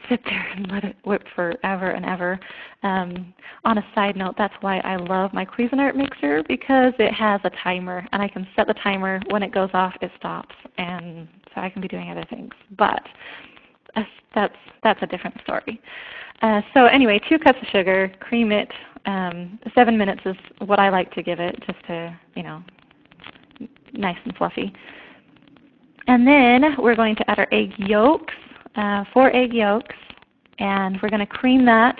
sit there and let it whip forever and ever. On a side note, that's why I love my Cuisinart mixer, because it has a timer, and I can set the timer. When it goes off, it stops, and so I can be doing other things. But that's a different story. So anyway, 2 cups of sugar, cream it. 7 minutes is what I like to give it, just to, nice and fluffy. And then we're going to add our egg yolks, 4 egg yolks, and we're going to cream that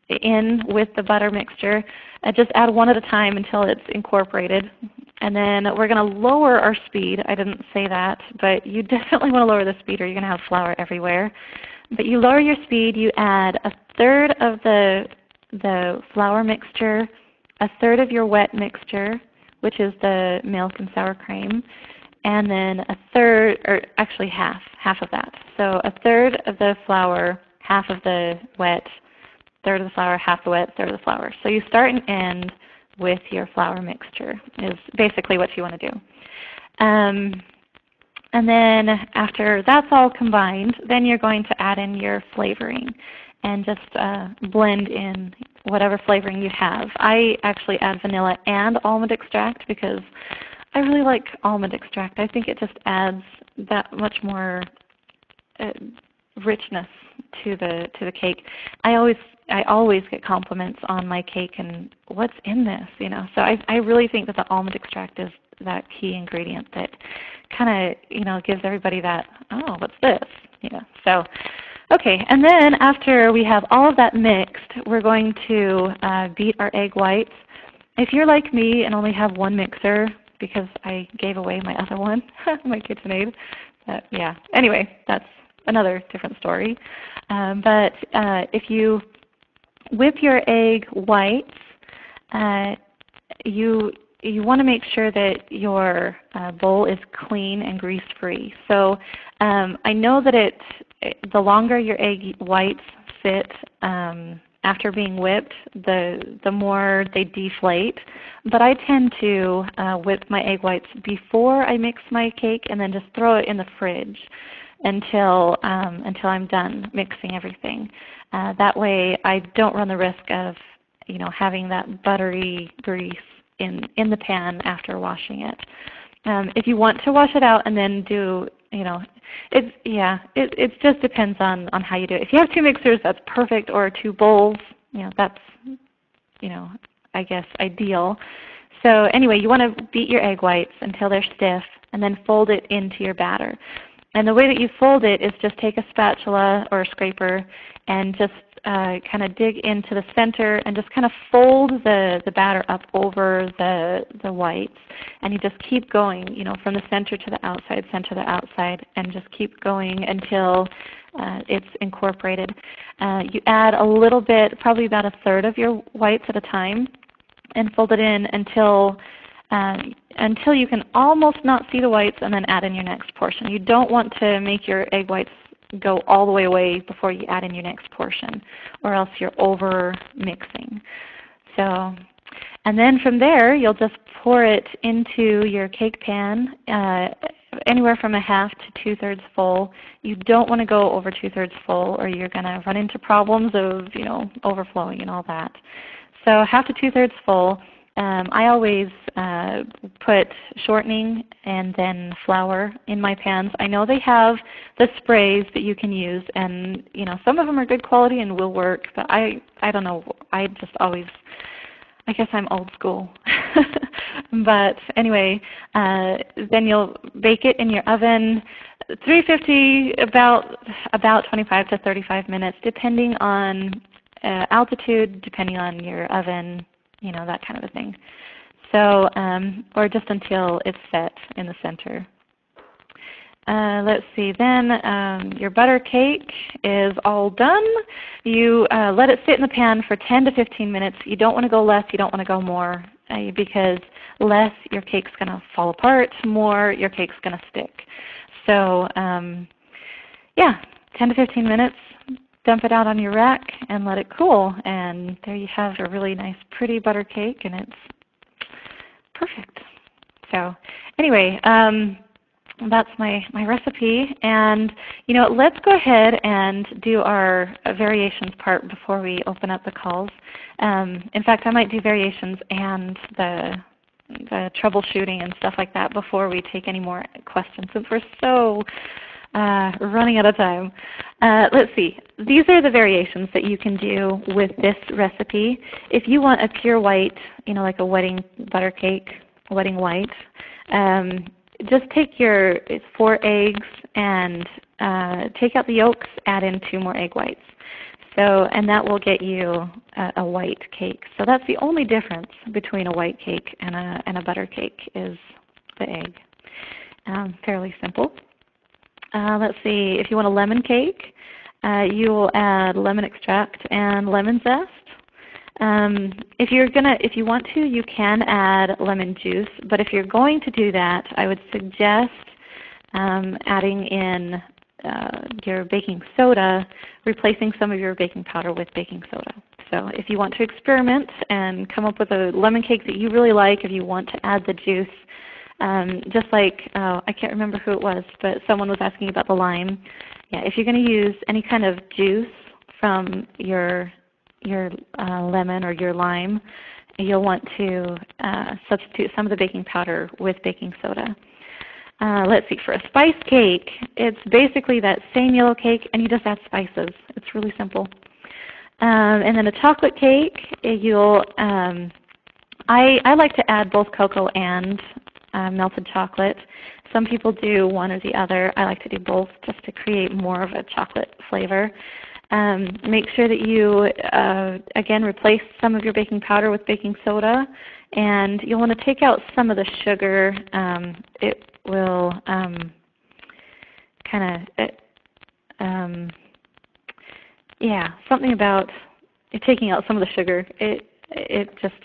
in with the butter mixture. Just add one at a time until it's incorporated. And then we're going to lower our speed. I didn't say that, but you definitely want to lower the speed or you're going to have flour everywhere. But you lower your speed, you add 1/3 of the flour mixture, 1/3 of your wet mixture, which is the milk and sour cream, and then 1/3, or actually half of that. So 1/3 of the flour, half of the wet, 1/3 of the flour, half the wet, 1/3 of the flour. So you start and end with your flour mixture is basically what you want to do. And then after that's all combined, then you're going to add in your flavoring and just blend in whatever flavoring you have. I actually add vanilla and almond extract because I really like almond extract. I think it just adds that much more richness to the cake. I always get compliments on my cake and what's in this, So I really think that the almond extract is that key ingredient that kind of, gives everybody that, oh, what's this? So, okay, and then after we have all of that mixed, we're going to beat our egg whites. If you're like me and only have one mixer, because I gave away my other one, my KitchenAid, yeah. Anyway, that's another different story. But if you whip your egg whites, you want to make sure that your bowl is clean and grease-free. So I know that the longer your egg whites sit after being whipped, the more they deflate. But I tend to whip my egg whites before I mix my cake and then just throw it in the fridge until I'm done mixing everything. That way I don't run the risk of having that buttery grease in the pan after washing it. If you want to wash it out and then do, it just depends on how you do it. If you have 2 mixers, that's perfect, or 2 bowls, that's, I guess ideal. So anyway, you want to beat your egg whites until they're stiff and then fold it into your batter. And the way that you fold it is just take a spatula or a scraper and just kind of dig into the center and just kind of fold the batter up over the whites. And you just keep going, from the center to the outside, and just keep going until it's incorporated. You add a little bit, probably about 1/3 of your whites at a time, and fold it in until you can almost not see the whites, and then add in your next portion. You don't want to make your egg whites go all the way away before you add in your next portion, or else you're over mixing. So, and then from there, you'll just pour it into your cake pan, anywhere from 1/2 to 2/3 full. You don't want to go over 2/3 full, or you're going to run into problems of overflowing and all that. So 1/2 to 2/3 full. I always put shortening and then flour in my pans. I know they have the sprays that you can use, and some of them are good quality and will work, but I don't know. I just always, I guess I'm old school. But anyway, then you'll bake it in your oven, 350, about 25 to 35 minutes, depending on altitude, depending on your oven, that kind of a thing. So, or just until it's set in the center. Let's see, then your butter cake is all done. You let it sit in the pan for 10 to 15 minutes. You don't want to go less, you don't want to go more, because less, your cake's going to fall apart, more, your cake's going to stick. So, yeah, 10 to 15 minutes. Dump it out on your rack and let it cool, and there you have a really nice, pretty butter cake, and it's perfect. So anyway, that's my recipe. And let's go ahead and do our variations part before we open up the calls. In fact, I might do variations and the troubleshooting and stuff like that before we take any more questions, since we're so running out of time. Let's see. These are the variations that you can do with this recipe. If you want a pure white, like a wedding butter cake, wedding white, just take your 4 eggs and take out the yolks, add in 2 more egg whites. And that will get you a white cake. So that's the only difference between a white cake and a butter cake is the egg. Fairly simple. Let's see, if you want a lemon cake, you will add lemon extract and lemon zest. If you want to, you can add lemon juice, but if you're going to do that, I would suggest adding in your baking soda, replacing some of your baking powder with baking soda. So if you want to experiment and come up with a lemon cake that you really like, if you want to add the juice, just like, I can't remember who it was, but someone was asking about the lime. Yeah, if you're going to use any kind of juice from your lemon or your lime, you'll want to substitute some of the baking powder with baking soda. Let's see, for a spice cake, it's basically that same yellow cake, and you just add spices. It's really simple. And then a chocolate cake, I like to add both cocoa and melted chocolate. Some people do one or the other. I like to do both just to create more of a chocolate flavor. Make sure that you, again, replace some of your baking powder with baking soda, and you'll want to take out some of the sugar. It will something about taking out some of the sugar. It just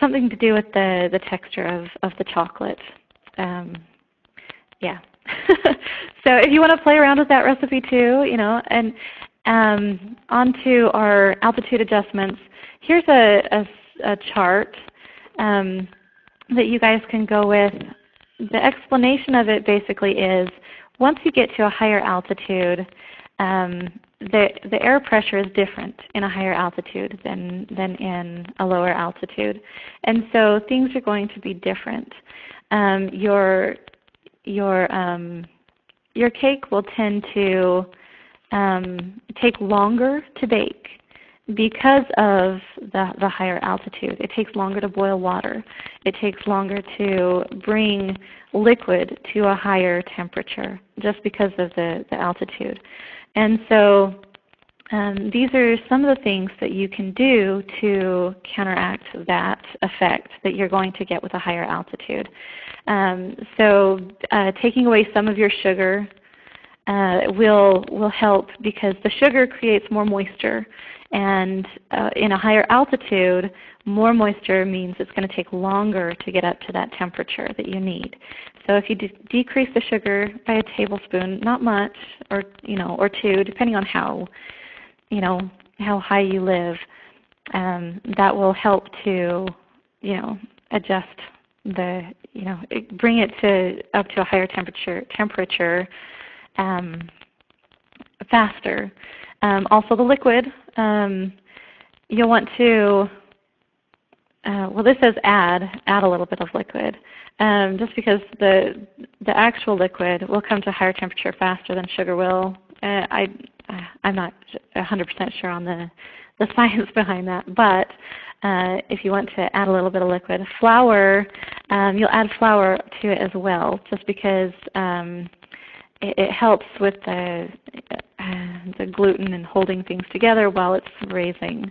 something to do with the texture of the chocolate. So if you want to play around with that recipe too, and onto our altitude adjustments, here's a chart that you guys can go with. The explanation of it basically is once you get to a higher altitude, the air pressure is different in a higher altitude than in a lower altitude. And so things are going to be different. Your cake will tend to take longer to bake because of the higher altitude. It takes longer to boil water. It takes longer to bring liquid to a higher temperature just because of the altitude. And so these are some of the things that you can do to counteract that effect that you're going to get with a higher altitude. Taking away some of your sugar will help because the sugar creates more moisture. And in a higher altitude, more moisture means it's going to take longer to get up to that temperature that you need. So if you decrease the sugar by a tablespoon, not much, or 2, depending on how high you live, that will help to adjust bring it up to a higher temperature faster. Also the liquid, you'll want to, this says add a little bit of liquid, just because the actual liquid will come to a higher temperature faster than sugar will. I'm not 100% sure on the science behind that, but if you want to add a little bit of liquid. Flour, you'll add flour to it as well, just because it helps with the gluten and holding things together while it's raising,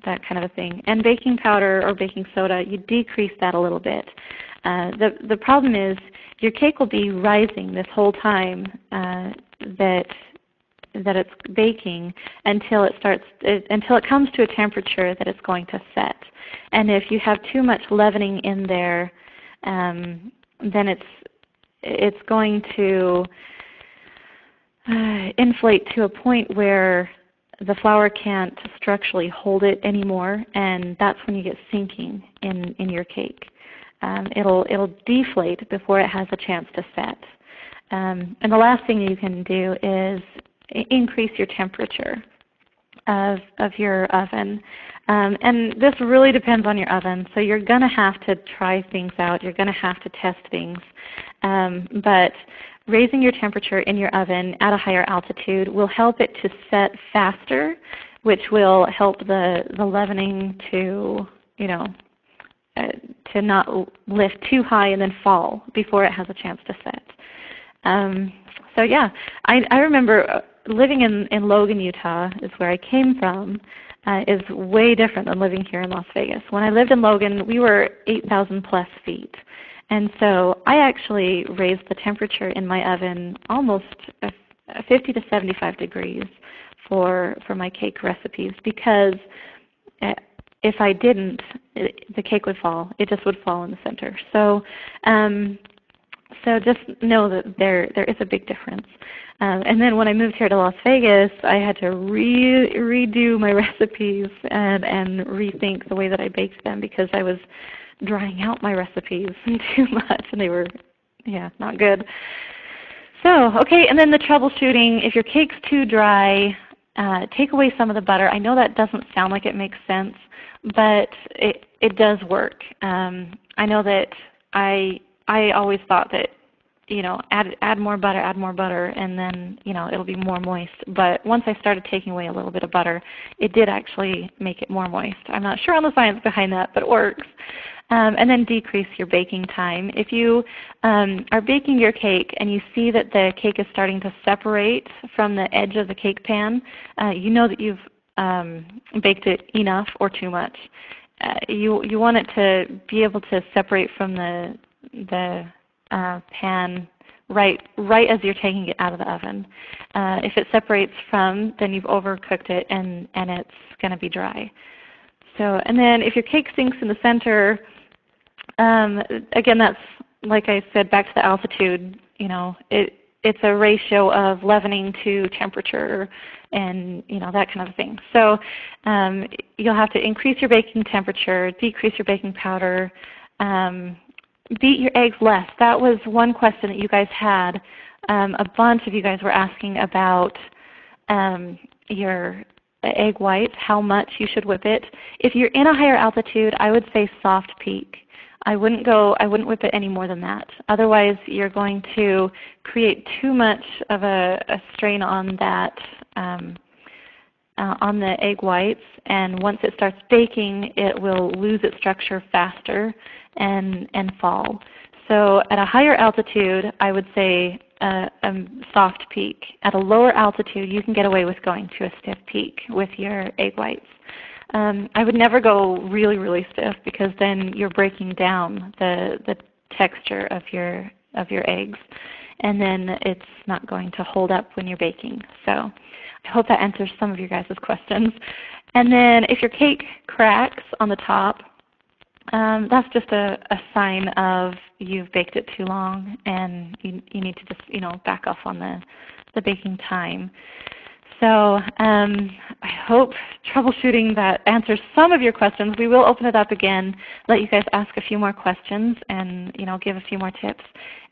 that kind of a thing. And baking powder or baking soda, you decrease that a little bit. The problem is your cake will be rising this whole time that it's baking until it comes to a temperature that it's going to set. And if you have too much leavening in there, then it's going to inflate to a point where the flour can't structurally hold it anymore, and that's when you get sinking in your cake. it'll deflate before it has a chance to set. And the last thing you can do is increase your temperature of your oven. And this really depends on your oven. So you're going to have to try things out. You're going to have to test things. But raising your temperature in your oven at a higher altitude will help it to set faster, which will help the leavening to, to not lift too high and then fall before it has a chance to set. So yeah, I remember living in Logan, Utah is where I came from, is way different than living here in Las Vegas. When I lived in Logan, we were 8,000 plus feet. And so I actually raised the temperature in my oven almost 50 to 75 degrees for my cake recipes, because if I didn't, the cake would fall. It just would fall in the center. So just know that there is a big difference. And then when I moved here to Las Vegas, I had to redo my recipes and rethink the way that I baked them, because I was drying out my recipes too much, and they were, not good. So, okay, and then the troubleshooting. If your cake's too dry, take away some of the butter. I know that doesn't sound like it makes sense, but it does work. I know that I always thought that, add more butter, and then, it'll be more moist. But once I started taking away a little bit of butter, it did actually make it more moist. I'm not sure on the science behind that, but it works. And then decrease your baking time. If you are baking your cake and you see that the cake is starting to separate from the edge of the cake pan, you know that you've baked it enough or too much. You want it to be able to separate from the pan right as you're taking it out of the oven. If it separates from, then you've overcooked it and it's going to be dry. So, and then if your cake sinks in the center, again, that's, like I said, back to the altitude. It's a ratio of leavening to temperature and that kind of thing. So you'll have to increase your baking temperature, decrease your baking powder, beat your eggs less. That was one question that you guys had. A bunch of you guys were asking about your egg whites, how much you should whip it. If you're in a higher altitude, I would say soft peak. I wouldn't whip it any more than that. Otherwise, you're going to create too much of a strain on that, on the egg whites. And once it starts baking, it will lose its structure faster and fall. So at a higher altitude, I would say a soft peak. At a lower altitude, you can get away with going to a stiff peak with your egg whites. I would never go really, really stiff, because then you're breaking down the texture of your eggs, and then it's not going to hold up when you're baking. So I hope that answers some of your guys' questions. And then if your cake cracks on the top, that's just a sign of you've baked it too long, and you need to just back off on the baking time. So I hope troubleshooting that answers some of your questions. We will open it up again, let you guys ask a few more questions, and give a few more tips,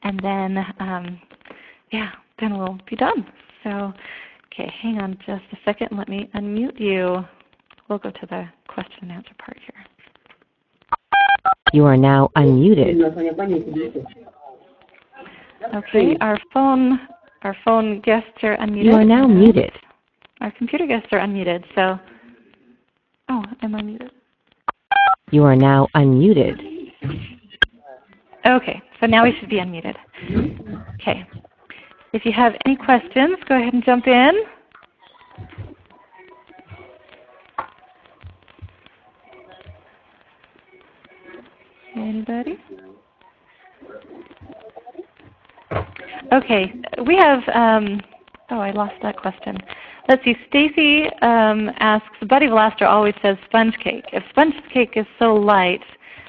and then then we'll be done. So okay, hang on just a second. Let me unmute you. We'll go to the question and answer part here. You are now unmuted. Okay, our phone guests are unmuted. You are now muted. Our computer guests are unmuted, so, am I muted? You are now unmuted. Okay, so now we should be unmuted. Okay. If you have any questions, go ahead and jump in. Anybody? Okay, we have, I lost that question. Let's see, Stacy asks, Buddy Velastra always says sponge cake. If sponge cake is so light,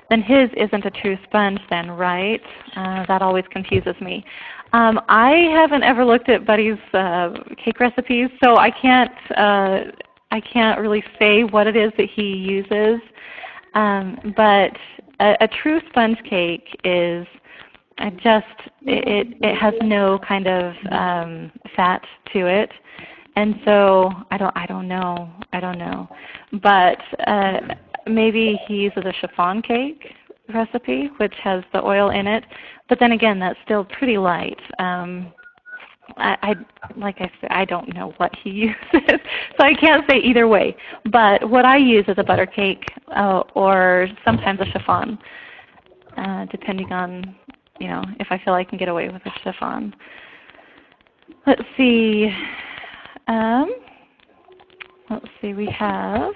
then his isn't a true sponge then, right? That always confuses me. I haven't ever looked at Buddy's cake recipes, so I can't really say what it is that he uses. But a true sponge cake is it has no kind of fat to it, and so I don't know, but maybe he uses a chiffon cake recipe which has the oil in it, but then again that's still pretty light. Like I said, I don't know what he uses, so I can't say either way. But what I use is a butter cake or sometimes a chiffon, depending on, if I feel I can get away with a chiffon. Let's see. We have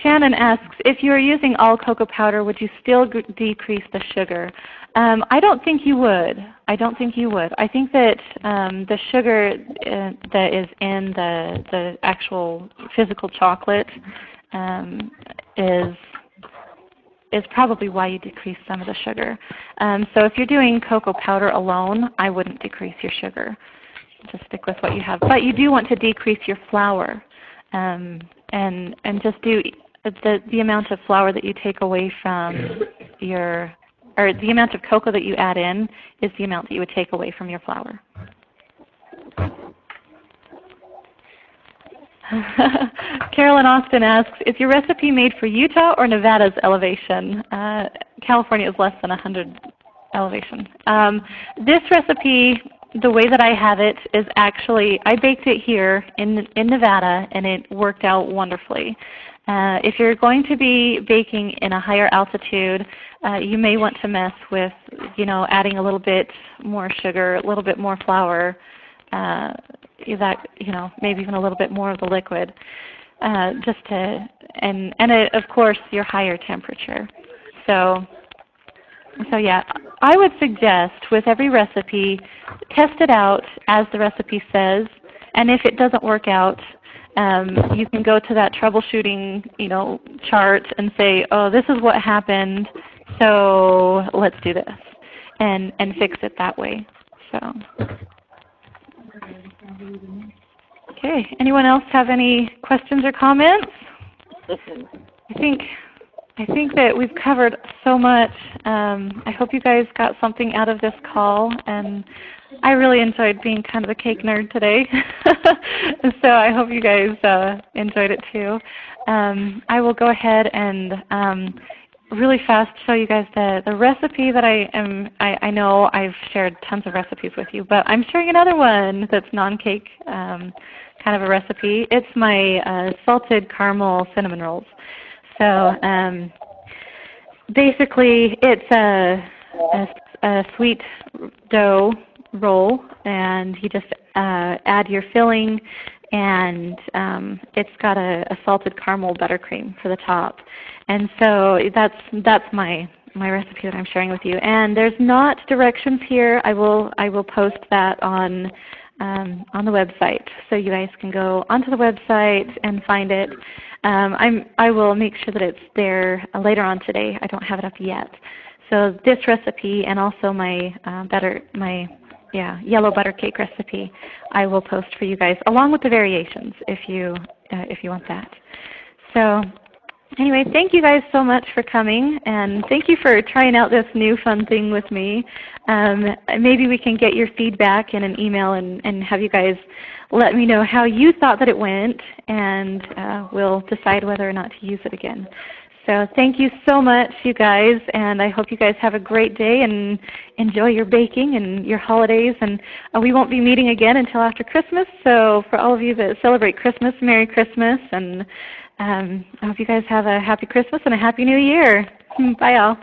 Shannon asks, if you are using all cocoa powder, would you still decrease the sugar? I don't think you would. I think that the sugar that is in the actual physical chocolate is probably why you decrease some of the sugar. So if you're doing cocoa powder alone, I wouldn't decrease your sugar. Just stick with what you have. But you do want to decrease your flour. And just do the amount of flour that you take away from or the amount of cocoa that you add in is the amount that you would take away from your flour. Carolyn Austin asks, is your recipe made for Utah or Nevada's elevation? California is less than 100 elevation. This recipe, the way that I have it is actually, I baked it here in Nevada and it worked out wonderfully. If you're going to be baking in a higher altitude, you may want to mess with, adding a little bit more sugar, a little bit more flour, maybe even a little bit more of the liquid, just to, and of course your higher temperature. So yeah, I would suggest with every recipe, test it out as the recipe says, and if it doesn't work out, you can go to that troubleshooting, chart and say, oh, this is what happened, so let's do this, and fix it that way. So, okay, anyone else have any questions or comments? I think that we've covered so much. I hope you guys got something out of this call, and I really enjoyed being kind of a cake nerd today. So I hope you guys enjoyed it too. I will go ahead and really fast show you guys the recipe that I know I've shared tons of recipes with you, but I'm sharing another one that's non-cake kind of a recipe. It's my salted caramel cinnamon rolls. So basically it's a sweet dough roll, and you just add your filling, and it's got a salted caramel buttercream for the top. And so that's my recipe that I'm sharing with you. And there's not directions here. I will post that on the website, so you guys can go onto the website and find it. I will make sure that it's there later on today. I don't have it up yet. So this recipe and also my yellow butter cake recipe, I will post for you guys along with the variations if you want that. So anyway, thank you guys so much for coming, and thank you for trying out this new fun thing with me. Maybe we can get your feedback in an email and have you guys let me know how you thought that it went, and we'll decide whether or not to use it again. So thank you so much, you guys, and I hope you guys have a great day and enjoy your baking and your holidays. And we won't be meeting again until after Christmas, so for all of you that celebrate Christmas, Merry Christmas, and I hope you guys have a happy Christmas and a happy New Year. Bye, all.